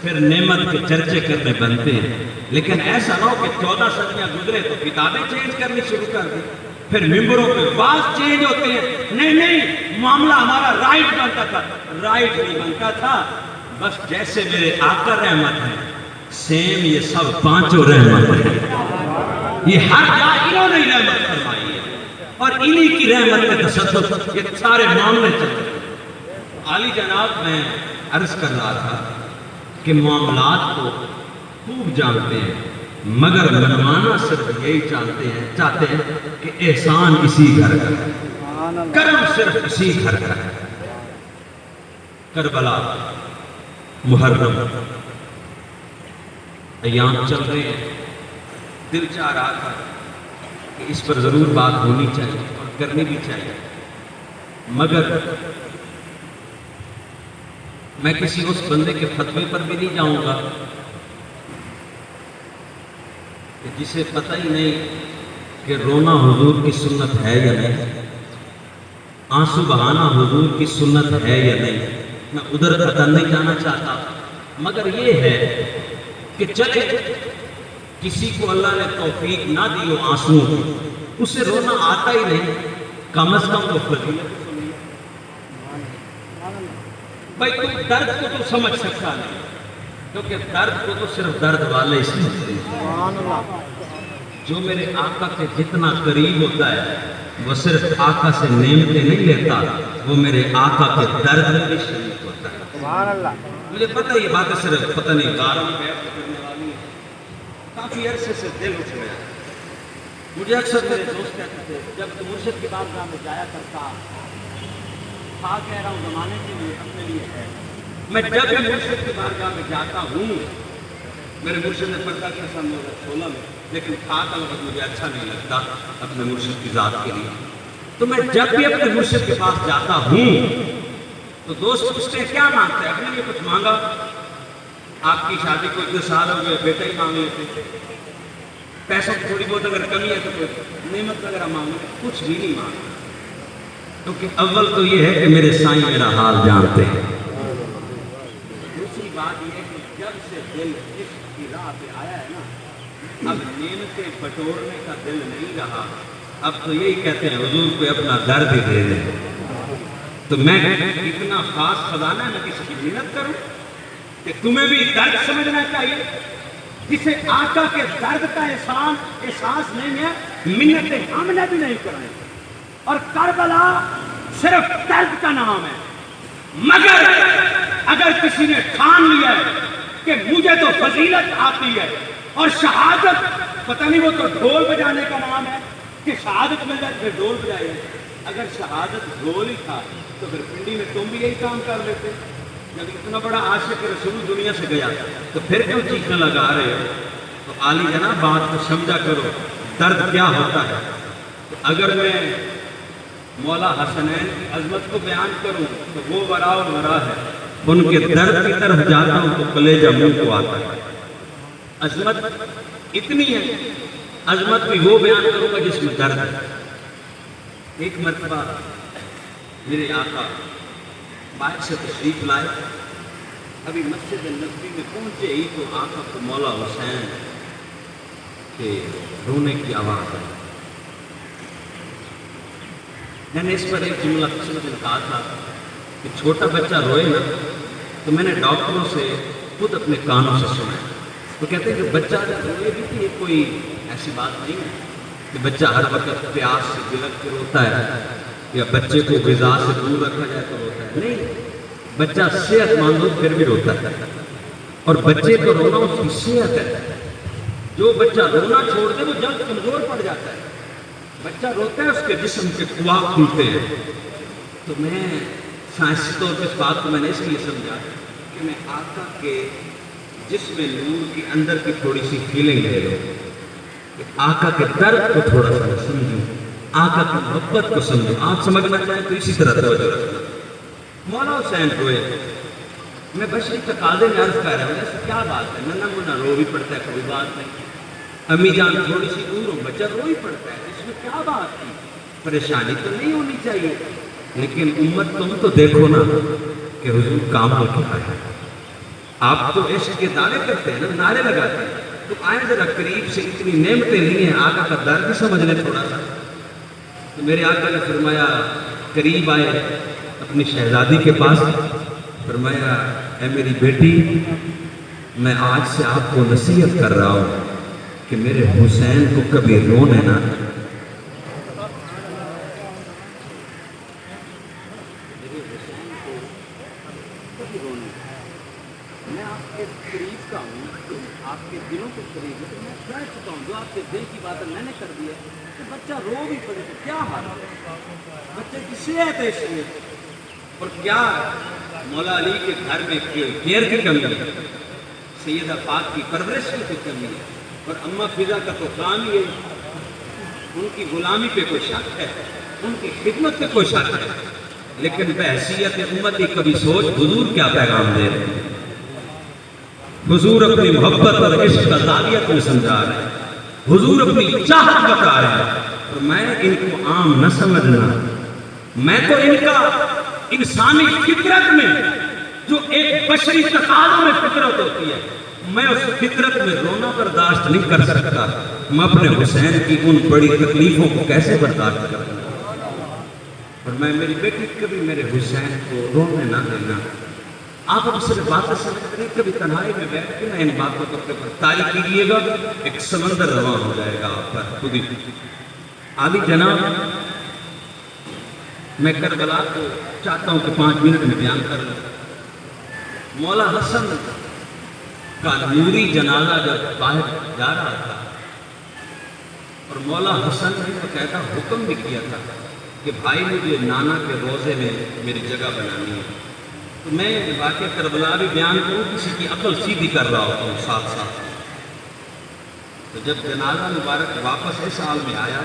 پھر نعمت کے چرچے کرنے بنتے ہیں، لیکن ایسا نہ ہو کہ 14 صدیاں گزرے تو کتابیں چینج کرنی شروع کر دی، پھر ممبروں پہ باز چینج ہوتے ہیں۔ نہیں معاملہ ہمارا رائٹ بنتا تھا، رائٹ نہیں بنتا تھا، بس جیسے میرے آقا رحمت ہے سیم یہ سب پانچوں رحمت ہے، یہ ہر جا انہوں نے رحمت فرمائی ہے اور انہی کی رحمت کے تصدق یہ سارے معاملے چلتے ہیں۔ عالی جناب میں عرض کر رہا تھا کہ معاملات کو خوب جانتے ہیں مگر منوانا صرف یہی چاہتے ہیں کہ احسان اسی گھر کا ہے، کرم صرف اسی گھر کا ہے۔ کربلا، محرم، ایام چل رہے ہیں، دل چاہ رہا تھا کہ اس پر ضرور بات ہونی چاہیے، اور کرنی بھی چاہیے، مگر میں کسی اس بندے کے فتوے پر بھی نہیں جاؤں گا کہ جسے پتہ ہی نہیں کہ رونا حضور کی سنت ہے یا نہیں، آنسو بہانا حضور کی سنت ہے یا نہیں، میں ادھر قطع نہیں جانا چاہتا، مگر یہ ہے کہ چلے کسی کو اللہ نے توفیق نہ دی ہو آنسوؤں کی، اسے رونا آتا ہی نہیں، کم از کم وہ فضیلت سنی۔ بھائی تم درد کو تو سمجھ سکتا نہیں، کیونکہ درد کو تو صرف درد والے ہی سمجھتے ہیں۔ جو میرے آقا کے جتنا قریب ہوتا ہے وہ صرف آقا سے نعمتیں نہیں لیتا، وہ میرے آقا کے درد میں بھی شریک ہوتا ہے۔ سبحان اللہ۔ مجھے پتہ یہ باتیں صرف پتہ نہیں غار میں بیٹھ کے کرنے والی ہیں، کافی عرصے سے دل اٹھ گیا۔ مجھے اکثر میرے دوست کہتے تھے جب تو مرشد کی بارگاہ میں جایا کرتا، کہہ رہا ہوں زمانے کے لیے اپنے لیے ہے، میں جب بھی مرشد کی بارگاہ میں جاتا ہوں، میرے مرشد نے پردہ کیا سن 2016 میں، لیکن خاک الفت مجھے اچھا نہیں لگتا اپنے مرشد کی ذات کے لیے، تو میں جب بھی اپنے مرشد کے پاس جاتا ہوں تو دوست پوچھتے ہیں کیا مانگتا ہے، اپنے لیے کچھ مانگا؟ آپ کی شادی کو اتنے سال ہو گئے، بیٹا ہی مانگ لیتے، پیسوں کی تھوڑی بہت اگر کمی ہے تو کوئی نعمت وغیرہ مانگو، کچھ بھی نہیں مانگا، کیونکہ اول تو یہ ہے کہ میرے سائیں میرا حال جانتے ہیں۔ دوسری بات یہ ہے کہ جب سے دل عشق کی راہ پہ آیا ہے نا، اب نعمتیں بٹورنے کا دل نہیں رہا، اب تو یہی کہتے ہیں حضور کو اپنا درد ہی دے دیں۔ تو میں اتنا خاص خزانہ ہے، میں کسی کی محنت کروں کہ تمہیں بھی درد سمجھنا چاہیے، جسے آقا کے درد کا احساس نہیں ہے، منتیں ہم نے بھی نہیں کرائیں، اور کربلا صرف درد کا نام ہے، مگر اگر کسی نے ٹھان لیا ہے کہ مجھے تو فضیلت آتی ہے اور شہادت، پتہ نہیں وہ تو ڈھول بجانے کا نام ہے کہ شہادت مل جائے پھر ڈھول بجائے، اگر شہادت ڈھول ہی تھا تو پھر پنڈی میں تم بھی یہی کام کر لیتے، جب اتنا بڑا عاشق رسول دنیا سے گیا تو پھر کیوں چیخنے لگا رہے ہو؟ تو عالی جناب بات کو سمجھا کرو، درد کیا ہوتا ہے۔ تو اگر میں مولا حسنین کی عظمت کو بیان کروں تو وہ ورا و ورا ہے، ان کے درد کی طرف جاتا ہوں تو کلیجہ منہ کو آتا ہے۔ عظمت اتنی ہے، عظمت بھی وہ بیان کروں گا جس میں درد ہے۔ ایک مرتبہ میرے آقا بائک سے تشریف لائے، ابھی مسجد نبوی میں پہنچے ہی تو آقا کو مولا حسین کے رونے کی آواز آئی۔ میں نے اس پر ایک جملہ قسمت نے کہا تھا کہ چھوٹا بچہ روئے نا تو میں نے ڈاکٹروں سے خود اپنے کانوں سے سنا، تو کہتے ہیں کہ بچہ روئے بھی کہ یہ کوئی ایسی بات نہیں ہے کہ بچہ ہر وقت پیاس سے بلک کے روتا ہے یا بچے کو غذا سے دور رکھا جائے تو روتا ہے، نہیں، بچہ صحت مند ہو پھر بھی روتا ہے، اور بچے کو رونا اس کی صحت ہے۔ جو بچہ رونا چھوڑ دے وہ جلد کمزور پڑ جاتا ہے، بچہ روتا ہے اس کے جسم کے قوا کھلتے ہیں۔ تو میں سائنسی طور پہ اس بات کو میں نے اس لیے سمجھا کہ میں آقا کے جسم نور کی اندر کی تھوڑی سی فیلنگ لے لوں، کہ آقا کے درد کو تھوڑا سا سمجھوں، آقا کی محبت کو سمجھوں۔ آپ سمجھنا چاہیں تو اسی طرح توجہ رکھنا۔ مولا حسین روئے، میں بشری تقاضے میں عرض کر رہا ہوں ایسا کیا بات ہے، ننہ منا رو بھی پڑتا ہے، کوئی بات نہیں، امی جان تھوڑی سی دور ہوں بچہ رو ہی پڑتا ہے، اس میں کیا بات تھی، پریشانی تو نہیں ہونی چاہیے، لیکن امت تم تو دیکھو نا کہ حضور کام ہو کیا ہے۔ آپ تو عشق کے دعوے کرتے ہیں نا، نعرے لگاتے ہیں، تو آئیں ذرا قریب سے، اتنی نعمتیں لی ہیں، آقا کا درد بھی سمجھ لیں تھوڑا سا۔ تو میرے آقا نے فرمایا، قریب آئے اپنی شہزادی کے پاس، فرمایا اے میری بیٹی، میں آج سے آپ کو نصیحت کر رہا ہوں کہ میرے حسین کو کبھی رونے نہ دیں۔ میرے حسین کو کبھی رونے نہ دیں۔ میں آپ کے قریب کا ہوں، آپ کے دلوں کے قریب ہوں، میں کہہ چکا ہوں جو آپ کے دل کی بات میں نے کر دی ہے کہ بچہ رو بھی پڑے تو کیا حال ہے، بچے کی صحت ہے اس لیے، اور کیا مولا علی کے گھر میں کیئر کی کمی ہے، سیدہ پاک کی پرورش کی کمی ہے، اور اماں فضا کا تو کام ہی ہے، ان کی غلامی پہ کوئی شک ہے، ان کی خدمت میں کوئی شک ہے، لیکن بحیثیت امتی کبھی سوچ حضور کیا پیغام دے رہے ہیں؟ حضور اپنی محبت اور عشق کا زاویہ میں سمجھا رہے ہیں، حضور اپنی چاہت بتا رہے ہیں، اور میں ان کو عام نہ سمجھنا، میں تو ان کا انسانی فطرت میں جو ایک بشری تقاضوں میں فطرت ہوتی ہے، میں اس فطرت میں رونا برداشت نہیں کر سکتا، میں اپنے حسین کی ان بڑی تکلیفوں کو کیسے برداشت کروں؟ اور میں میری بیٹی کبھی میرے حسین کو رونے نہ دینا۔ آپ اب صرف باتیں سمجھتے ہیں، کبھی تنہائی میں بیٹھ کے نہ ان باتوں کو اپنے پر طاری کیجیے گا، ایک سمندر رواں ہو جائے گا آپ پر خود ہی۔ عالی جناب، میں کربلا کو چاہتا ہوں کہ 5 منٹ میں بیان کر لوں۔ مولا حسن کا نوری جنازہ جب باہر جا رہا تھا اور مولا حسن نے باقاعدہ حکم بھی کیا تھا کہ بھائی مجھے نانا کے روزے میں میری جگہ بنانی ہے، تو میں واقعہ کربلا بھی بیان کروں، کسی کی عقل سیدھی کر رہا ہوتا ہوں ساتھ ساتھ۔ تو جب جنازہ مبارک واپس اس حال میں آیا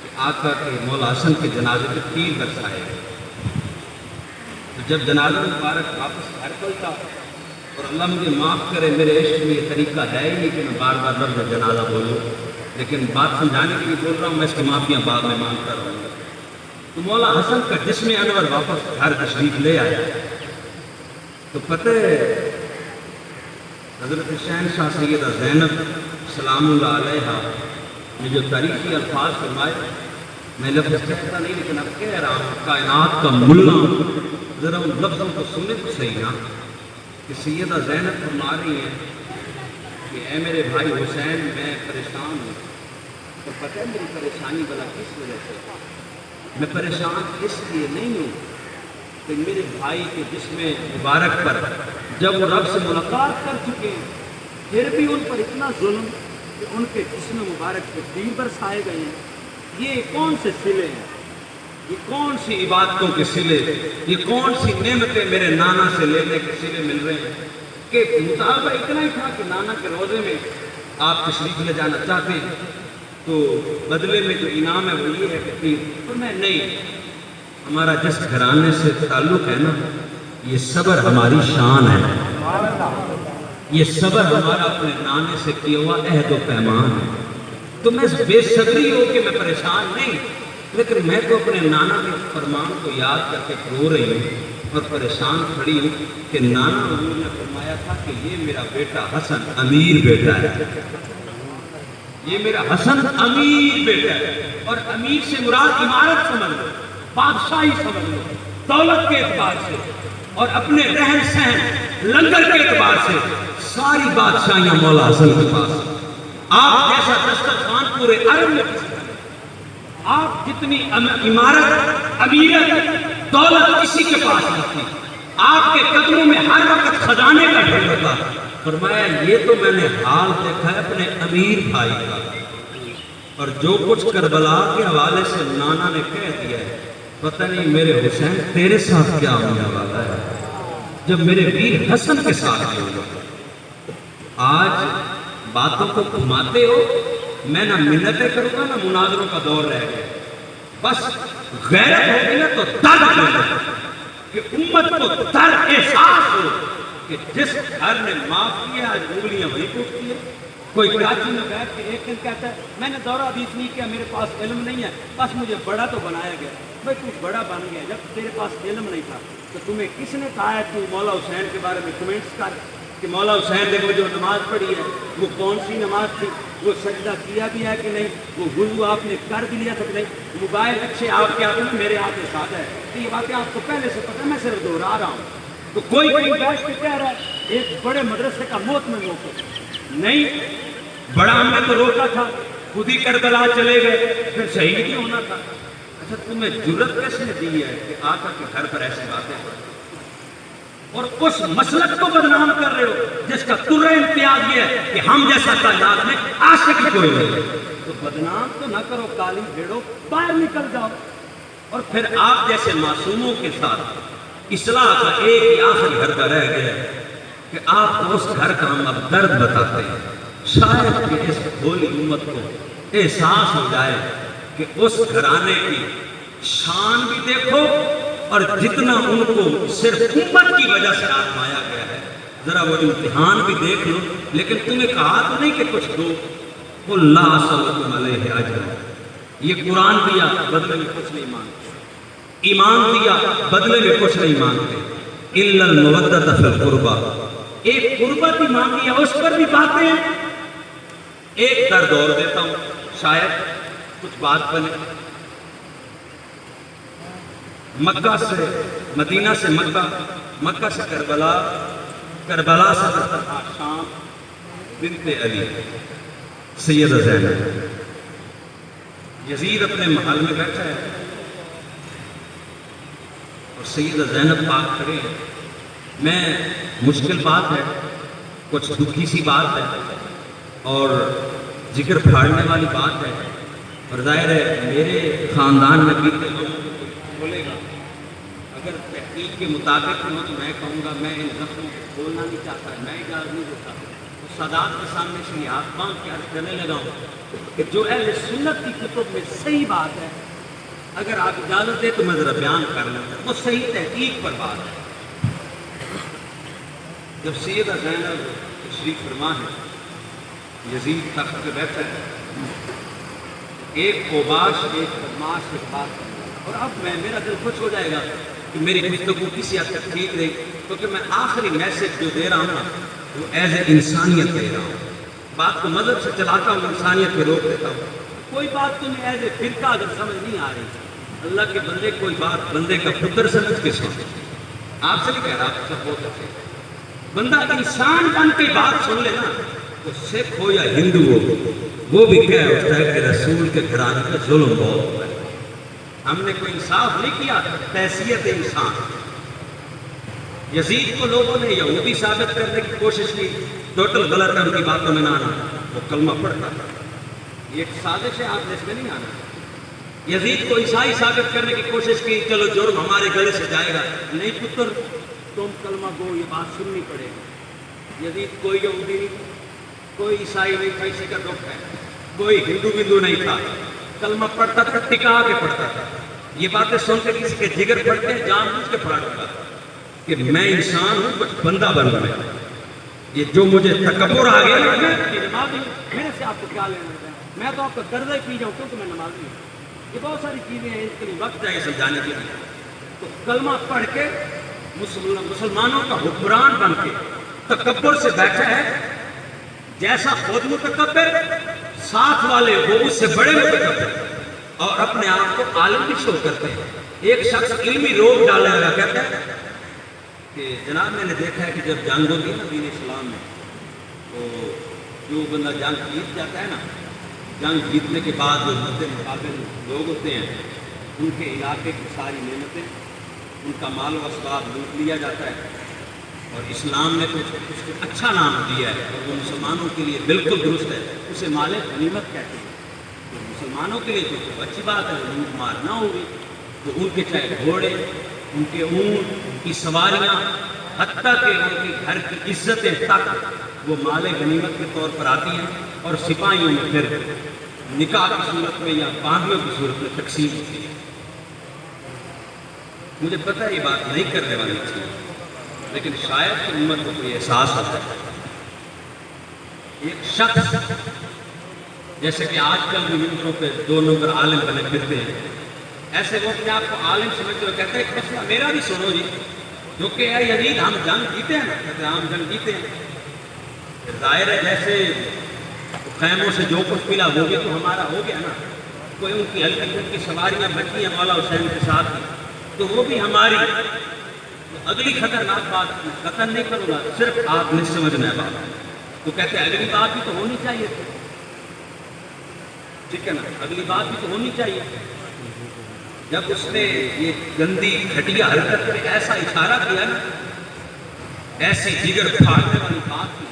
کہ آقا کے مولا حسن کے جنازے پہ تیر برسائے گئے، تو جب جنازہ مبارک واپس گھر پلٹا، اور اللہ مجھے معاف کرے، میرے عشق میں یہ طریقہ ہے ہی نہیں کہ میں بار بار لفظ جنازہ بولوں، لیکن بات سمجھانے کے لیے بول رہا ہوں، میں اس کی معافیاں بعد میں مانگتا رہوں گا۔ تو مولا حسن کا جسم انور واپس گھر تشریف لے آیا، تو پتہ ہے حضرت شہنشاہ سیدہ زینب سلام اللہ علیہا نے جو تاریخی الفاظ فرمائے، میں لفظ کہتا نہیں لیکن اب کہہ رہا ہوں، کائنات کا ملا ذرا ان لفظوں کو سنے تو صحیح نا، کہ سیدہ زینب فرما رہی ہیں کہ اے میرے بھائی حسین، میں پریشان ہوں، تو پتہ ہے میری پریشانی بلا کس وجہ سے؟ میں پریشان اس لیے نہیں ہوں کہ میرے بھائی کے جسم مبارک پر جب وہ رب سے ملاقات کر چکے ہیں، پھر بھی ان پر اتنا ظلم کہ ان کے جسم مبارک پہ تیر برسائے گئے ہیں۔ یہ کون سے صلے ہیں؟ یہ کون سی عبادتوں کے صلے، یہ کون سی نعمتیں میرے نانا سے لینے کے صلے مل رہے ہیں؟ کہ مطالبہ اتنا ہی تھا کہ نانا کے روزے میں آپ تشریف لے جانا چاہتے ہیں، تو بدلے میں جو انعام ہے وہ یہ ہے کہ تیر، اور میں نہیں، ہمارا جس گھرانے سے تعلق ہے نا، یہ صبر ہماری شان ہے، یہ صبر ہمارا اپنے نانے سے کیا ہوا عہد و پیمان ہے۔ تو میں بے صبری ہو کہ میں پریشان نہیں، لیکن میں تو اپنے نانا کے فرمان کو یاد کر کے رو رہی ہوں اور پریشان کھڑی ہوں کہ نانا حضور نے فرمایا تھا کہ یہ میرا بیٹا حسن امیر بیٹا ہے، یہ میرا حسن امیر بیٹا ہے، اور امیر سے مراد عمارت سمجھ لو، بادشاہی سمجھ لو، دولت کے اعتبار سے اور اپنے رہن سہن لنگر کے اعتبار سے ساری بادشاہیاں مولا حسن کے پاس۔ آپ جیسا دسترخوان پورے عرب میں کسی کا نہیں، آپ جتنی عمارت، امیرت، دولت کسی کے پاس نہیں تھی، آپ کے قدموں میں ہر وقت خزانے کا ڈھیر ہوتا۔ فرمایا یہ تو میں نے حال دیکھا ہے اپنے امیر بھائی کا، اور جو کچھ کربلا کے حوالے سے نانا نے کہہ دیا ہے، پتہ نہیں میرے حسین تیرے ساتھ کیا ہونے والا ہے جب میرے ویر حسن کے ساتھ ہوگا۔ آج باتوں کو گھماتے ہو، میں نہ منتیں کروں گا نہ مناظروں کا دور رہ گیا، بس غیرت ہوگی نا تو درد ہوگا کہ امت کو درد احساس ہو کہ جس گھر نے معاف کیا آج انگلیاں وہی ٹوٹتی ہے۔ کوئی کراچی میں بیٹھ کے ایک دن کہتا ہے میں نے دورہ حدیث نہیں کیا، میرے پاس علم نہیں ہے، بس مجھے بڑا تو بنایا گیا۔ بھائی تو بڑا بن گیا، جب تیرے پاس علم نہیں تھا تو تمہیں کس نے کہا ہے تو مولا حسین کے بارے میں کمنٹس کر کہ مولا حسین نے وہ جو نماز پڑھی ہے وہ کون سی نماز تھی، وہ سجدہ کیا بھی ہے کہ نہیں، وہ وضو آپ نے کر بھی لیا تھا کہ نہیں، موبائل اچھے آپ کے ہاتھ میں، میرے ہاتھ میں ساتھ ہے، تو یہ باتیں آپ کو پہلے سے پتہ، میں صرف دہرا رہا ہوں۔ تو کوئی بیٹھ کے کہہ رہا ہے ایک بڑے مدرسے کا موت میں موقع نہیں، بڑا ہم نے تو روکا تھا، خود ہی کربلا چلے گئے، پھر شہید نہیں ہونا تھا۔ اچھا تمہیں جرت کس نے دی ہے کہ آقا کے گھر پر ایسی باتیں پڑھیں اور اس مسلک کو بدنام کر رہے ہو جس کا ترہ امتیاز یہ ہے کہ ہم جیسا کائنات میں عاشق ہی کوئی نہیں؟ تو بدنام تو نہ کرو، کالی بھیڑو، باہر نکل جاؤ۔ اور پھر آپ جیسے معصوموں کے ساتھ اصلاح کا ایک ہی آخری گھر کا رہ گیا کہ آپ کو اس گھر کا ہم اب درد بتاتے ہیں، شاید کہ اس بھولی امت کو احساس ہو جائے کہ اس گھرانے کی شان بھی دیکھو اور جتنا ان کو صرف امت کی وجہ سے آزمایا گیا ہے ذرا وہ امتحان بھی دیکھ لو. لیکن تمہیں کہا تو نہیں کہ کچھ دو. قُلْ لَا أَسْأَلُكُمْ عَلَيْهِ أَجْرًا. یہ قرآن دیا بدلے میں کچھ نہیں مانگتے. ایمان دیا بدلے میں کچھ نہیں مانگتے. إِلَّا الْمَوَدَّةَ فِي الْقُرْبَى. ایک قربت ہی مانگی ہے, اس پر بھی باتیں ہیں. ایک درد اور دیتا ہوں, شاید کچھ بات بنے. مکہ سے مدینہ سے مکہ, مکہ سے کربلا, کربلا سے شام, بنت علی سیدہ زینب. یزید اپنے محل میں بیٹھا ہے اور سیدہ زینب پاک کھڑے ہیں. میں مشکل بات ہے, کچھ دکھی سی بات ہے اور ذکر پھاڑنے والی بات ہے, اور ظاہر ہے میرے خاندان میں بیتے لوگوں کو بولے گا. اگر تحقیق کے مطابق ہوں تو میں کہوں گا میں ان زخموں کو کھولنا نہیں چاہتا, میں اجازت نہیں دیتا. تو سادات کے سامنے سے یہ ہاتھ باندھ کے عرض کرنے لگا ہوں کہ جو اہل سنت کی کتب میں صحیح بات ہے, اگر آپ اجازت دیں تو میں ذرا بیان کر لوں. وہ صحیح تحقیق پر بات ہے. جب سیدہ زینب تشریف فرما ہے, یزید تخت پہ بیٹھا ہے, ایک اوباش ایک بدماش سے بات کرنا, اور اب میرا دل خوش ہو جائے گا کہ میری گفتگو کسی حد تک ٹھیک رہی, کیونکہ میں آخری میسج جو دے رہا ہوں نا وہ ایز اے انسانیت دے رہا ہوں. بات کو مذہب سے چلاتا ہوں, انسانیت پہ روک دیتا ہوں. کوئی بات تمہیں ایز اے فرقہ اگر سمجھ نہیں آ رہی, اللہ کے بندے کوئی بات بندے کا پتر سمجھ کے سن. آپ سے نہیں کہہ رہا, آپ سب بہت اچھے. بندہ انسان بن کے بات سن لے نا, تو سکھ ہو یا ہندو ہو وہ بھی کہہ اٹھتا ہے کہ رسول کے گھرانے کا ظلم بہت ہوا ہے. ہم نے کوئی انصاف نہیں کیا حیثیت انسان. یزید کو لوگوں نے یہودی ثابت کرنے کی کوشش کی, ٹوٹل غلط ہے, ان کی باتوں میں نہ آنا. وہ کلمہ پڑھتا تھا. یہ ایک سازش ہے, آپ نے اس میں نہیں آنا. یزید کو عیسائی ثابت کرنے کی کوشش کی, چلو جرم ہمارے گلے سے جائے گا. نہیں پتر, تم کلمہ گو, یہ بات سننی پڑے گی. یزید کوئی یہودی نہیں, کوئی عیسائی نہیں تھا, اسی کا دکھ ہے. کوئی ہندو بندو نہیں تھا, کلمہ پڑھتا تھا, ٹکا کے پڑھتا تھا. یہ باتیں سن کے کسی کے جگر پڑتے ہیں, جان بوجھ کے پڑھا تھا کہ میں انسان ہوں, کچھ بندہ بن گیا. یہ جو مجھے تکبر آ گیا نا, میں نمازی ہوں, میرے سے آپ کو کیا لینا ہے, میں تو آپ کا قرضہ ہی پی جاؤں کیونکہ میں نمازی ہوں. یہ بہت ساری چیزیں ہیں, اس کے لیے وقت چاہیے سمجھانے کے لیے. تو کلمہ پڑھ کے مسلمانوں کا حکمران بن کے تکبر سے بیٹھا ہے. جیسا خود متکبر, ساتھ والے وہ اس سے بڑے متکبر, اور اپنے آپ کو عالم بھی شو کرتے ہیں. ایک شخص علمی روگ ڈالنے والا کہتا ہے کہ جناب میں نے دیکھا ہے کہ جب جنگ ہوتی ہے نا دین اسلام میں, تو جو بندہ جنگ جیت جاتا ہے نا, جنگ جیتنے کے بعد جو مد مقابل لوگ ہوتے ہیں ان کے علاقے کی ساری نعمتیں, ان کا مال و اسباب لوٹ لیا جاتا ہے. اور اسلام نے کچھ اچھا نام دیا ہے, اور وہ مسلمانوں کے لیے بالکل درست ہے, اسے مال غنیمت کہتے ہیں. تو مسلمانوں کے لیے تو اچھی بات ہے, لوٹ مار نہ ہوگی. تو ان کے چاہے گھوڑے, ان کے اونٹ, ان کی سواریاں, حتیٰ کہ ان کے گھر کی عزتیں تک وہ مال غنیمت کے طور پر آتی ہیں, اور سپاہیوں میں پھر نکاح کی صورت میں یا باندھیوں کی صورت میں تقسیم ہوتی ہے. مجھے پتہ ہے یہ بات نہیں کرنے والی تھی, لیکن شاید کہ امت کو کوئی احساس ہوتا ہے. ایک شخص جیسے کہ آج کل بھی ممبروں پہ 2 نمبر عالم بنے پھرتے ہیں, ایسے وہ اپنے آپ کو عالم سمجھتے ہوئے کہتے ہیں کہ مسئلہ میرا بھی سنو جی, جو کہ ہے یزید ہم جنگ جیتے ہیں نا, کہتے ہیں ہم جنگ جیتے ہیں. ظاہر ہے جیسے خیموں سے جو کچھ ملا وہ بھی تو ہمارا ہو گیا نا. کوئی ان کی ہلکی پھلکی سواریاں بچی ہیں مولا حسین کے ساتھ, تو وہ بھی ہماری. اگلی خطرناک بات قتل نہیں کروں گا, صرف آپ نے سمجھنا ہے بات. تو کہتے ہیں اگلی بات بھی تو ہونی چاہیے تھی, ٹھیک ہے نا, اگلی بات بھی تو ہونی چاہیے. جب اس نے یہ گندی گھٹیا حرکت میں ایسا اشارہ کیا نا, ایسی جگر پھاڑنے والی بات کی,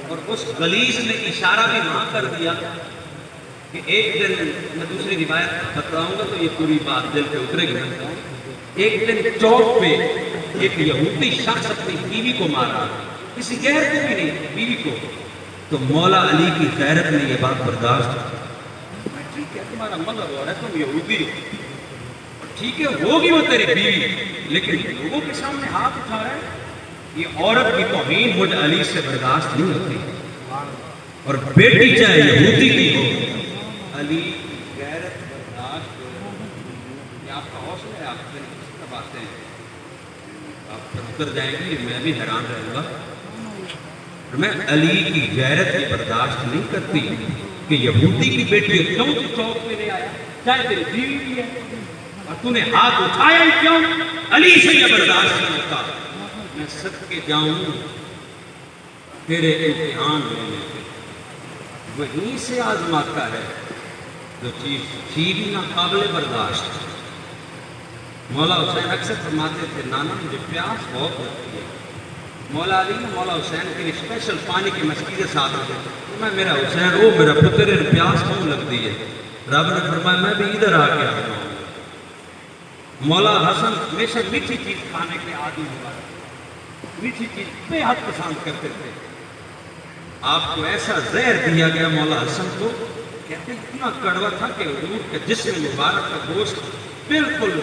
اور اس غلیظ نے اشارہ بھی وہاں کر دیا کہ ایک دن, میں دوسری روایت بتلاؤں گا تو یہ پوری بات دل پہ اترے گی. ایک دن چوک پہ ایک یہودی شخص اپنی بیوی کو مارا, کسی غیر کو بھی نہیں, بیوی کو. تو مولا علی کی غیرت نے یہ بات برداشت کی. ٹھیک ہے, تمہارا مذہب اور ہے, تم یہودی ہو, ٹھیک ہے ہوگی وہ تیری بیوی، لیکن لوگوں کے سامنے ہاتھ اٹھا رہا ہے، یہ عورت کی توہین مجھ علی سے برداشت نہیں ہوتی، اور بیٹی چاہے یہودی کی ہو، علی کی غیرت برداشت ہو۔ یہ آپ کا حوصلہ ہے، آپ سے کس طرح باتیں ہیں، آپ پر اتر جائیں گی، میں بھی حیران رہوں گا۔ میں علی کی غیرت کی برداشت نہیں کرتی کہ یہودی کی بیٹی ہے، کیوں تو چوک پہ نہیں آیا، چاہے تیری بیوی بھی ہے، اور تو نے ہاتھ اٹھایا ہی کیوں؟ علی سے یہ برداشت نہیں ہوتا۔ میں صدقے جاؤں تیرے امتحان لینے سے، وہیں سے آزماتا ہے جو چیز تھی بھی ناقابل برداشت۔ مولا حسین اکثر فرماتے تھے نانا مجھے پیاس بہت لگتی ہے، مولا علی نے مولا حسین کے لیے اسپیشل پانی کی مشکیزیں ساتھ رکھے، میں میرا حسین او میرا پتر پیاس کیوں لگتی ہے؟ رب نے فرمایا میں بھی ادھر آ کے آتا ہوں۔ مولا حسن ہمیشہ میٹھی چیز کھانے کے عادی ہوا، میٹھی چیز بے حد پسند کرتے تھے۔ آپ کو ایسا زہر دیا گیا مولا حسن کو، کہتے اتنا کڑوا تھا کہ حضور کے جسم مبارک کا گوشت بالکل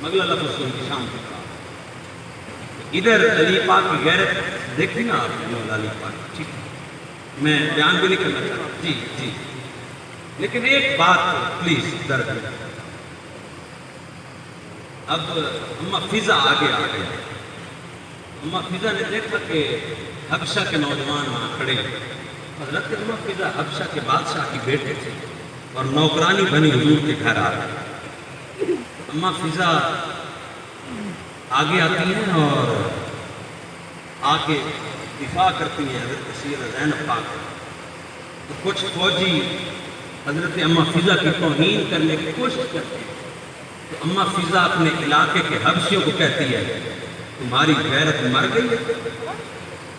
مغلا لفظ ان کی شان تھا۔ ادھر علی پاک کی غیرت دیکھی نا آپ نے، مولا علی پاک، ٹھیک ہے میں بیان بھی نہیں کرنا چاہتا، جی جی، لیکن ایک بات پلیز درد ہے، اب اماں فضا آگے آ گئی، اماں فضا نے دیکھا کہ حبشہ کے نوجوان وہاں کھڑے ہیں، حضرت اماں فضا حبشہ کے بادشاہ کی بیٹے تھے اور نوکرانی بنی حضور کے گھر آ گئے۔ اماں فضا آگے آتی ہیں اور آ کے دفاع کرتی ہیں حضرت سیدہ زینب پاک، تو کچھ فوجی حضرت اماں فضا کی توہین کرنے کی کوشش کرتے ہیں، تو اماں فضا اپنے علاقے کے حبشیوں کو کہتی ہے تمہاری غیرت مر گئی ہے،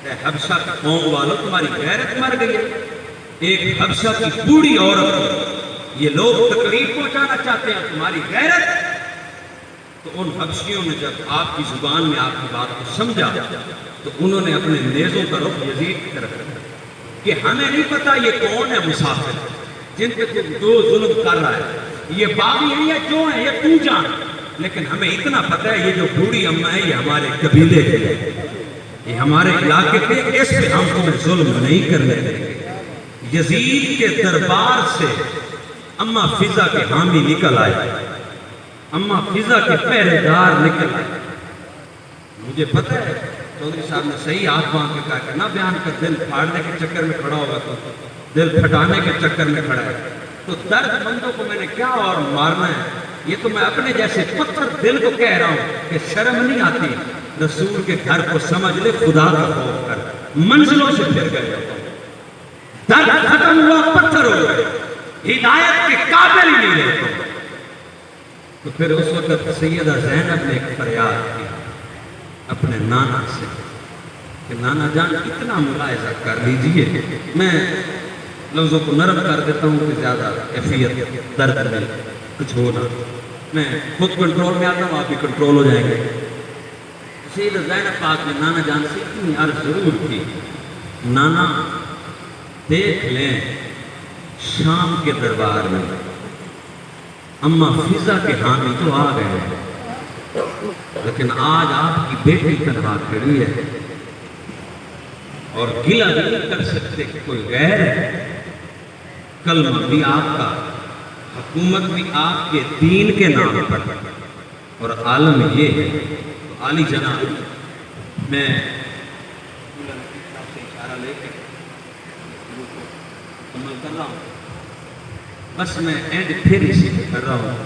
اے حبشہ کی قوم والوں تمہاری غیرت مر گئی ہے۔ ایک حبشہ کی بوڑھی عورت یہ لوگ تکلیف پہنچانا چاہتے ہیں، تمہاری غیرت۔ تو ان حبشیوں نے جب آپ کی زبان میں آپ کی بات کو سمجھا تو انہوں نے اپنے نیزوں کا رخ یزید کی طرف رکھا کہ ہمیں نہیں پتا یہ کون ہے مسافر جن پہ جو ظلم کر رہا ہے، یہ باغی ہے یا جو ہے یہ تو جان، لیکن ہمیں اتنا پتا ہے یہ جو بوڑھی اماں ہے یہ ہمارے قبیلے کے ہے، یہ ہمارے علاقے کے، اس پہ ہم کو ظلم نہیں کرنے دیں گے۔ یزید کے دربار سے اماں فضا کے حامی نکل آئے، اماں فضا کے پہرے دار نکل آئے۔ مجھے پتہ ہے چودھری صاحب نے صحیح ہاتھ باندھ کے کہا کہ نہ بیان کر، دل پھاڑنے کے چکر میں کھڑا ہوگا تو دل پھٹانے کے چکر میں کھڑا ہے، تو درد بندوں کو میں نے کیا اور مارنا ہے، یہ تو میں اپنے جیسے پتھر دل کو کہہ رہا ہوں کہ شرم نہیں آتی، رسول کے گھر کو سمجھ لے خدا کا خوف کر، منزلوں سے پھر گئے، درد ختم ہوا پتھر ہو گئے، ہدایت کے قابل ہی نہیں رہتے۔ تو پھر اس وقت سیدہ زینب نے ایک فریاد کی اپنے نانا سے کہ نانا جان اتنا ملاحظہ کر لیجئے، میں لفظوں کو نرم کر دیتا ہوں کہ زیادہ کیفیت درد میں کچھ ہونا، میں خود کنٹرول میں آتا ہوں، آپ بھی کنٹرول ہو جائیں گے۔ سیدہ زینب پاک نے نانا جان سے اتنی عرض ضرور کی، نانا دیکھ لیں شام کے دربار میں اماں فضا کے حامی تو آ گئے ہیں، لیکن آج آپ کی بیٹی تنہا کھڑی ہے اور گلہ نہیں کر سکتے کہ کوئی غیر ہے، کلمہ بھی آپ کا، حکومت بھی آپ کے دین کے نام پر، اور عالم یہ ہے۔ تو عالی جناب میں اشارہ لے کے عمل کر رہا ہوں، بس میں اینڈ پھر اسی پہ کر رہا ہوں۔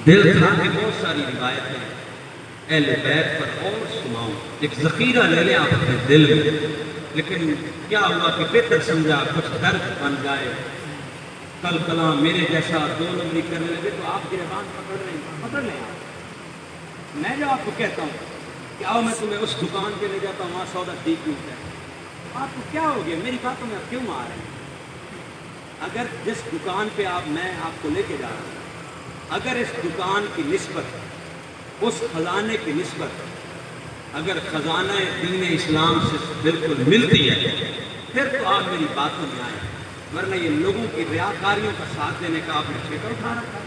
دل تھا کہ بہت ساری روایتیں اہل بیت پر اور سناؤں، ایک ذخیرہ لے لیں آپ اپنے دل میں، لیکن کیا ہوا کہ بہتر سمجھا کچھ درد بن جائے، کل کلام میرے جیسا دو نمبری کرنے لگے تو آپ گربان پکڑ لیں آپ۔ میں جو آپ کو کہتا ہوں کہ آؤ میں تمہیں اس دکان پہ لے جاتا ہوں، وہاں سودا ٹھیک نہیں ہے، آپ کو کیا ہو گیا، میری باتوں میں آپ کیوں آ رہے ہیں؟ اگر جس دکان پہ میں آپ کو لے کے جا رہا ہوں، اگر اس دکان کی نسبت اس خزانے کی نسبت اگر خزانہ دین اسلام سے بالکل ملتی ہے پھر تو آپ میری باتوں میں آئیں، ورنہ یہ لوگوں کی ریاکاریوں کا ساتھ دینے کا آپ نے ٹھیکہ اٹھا رکھا ہے۔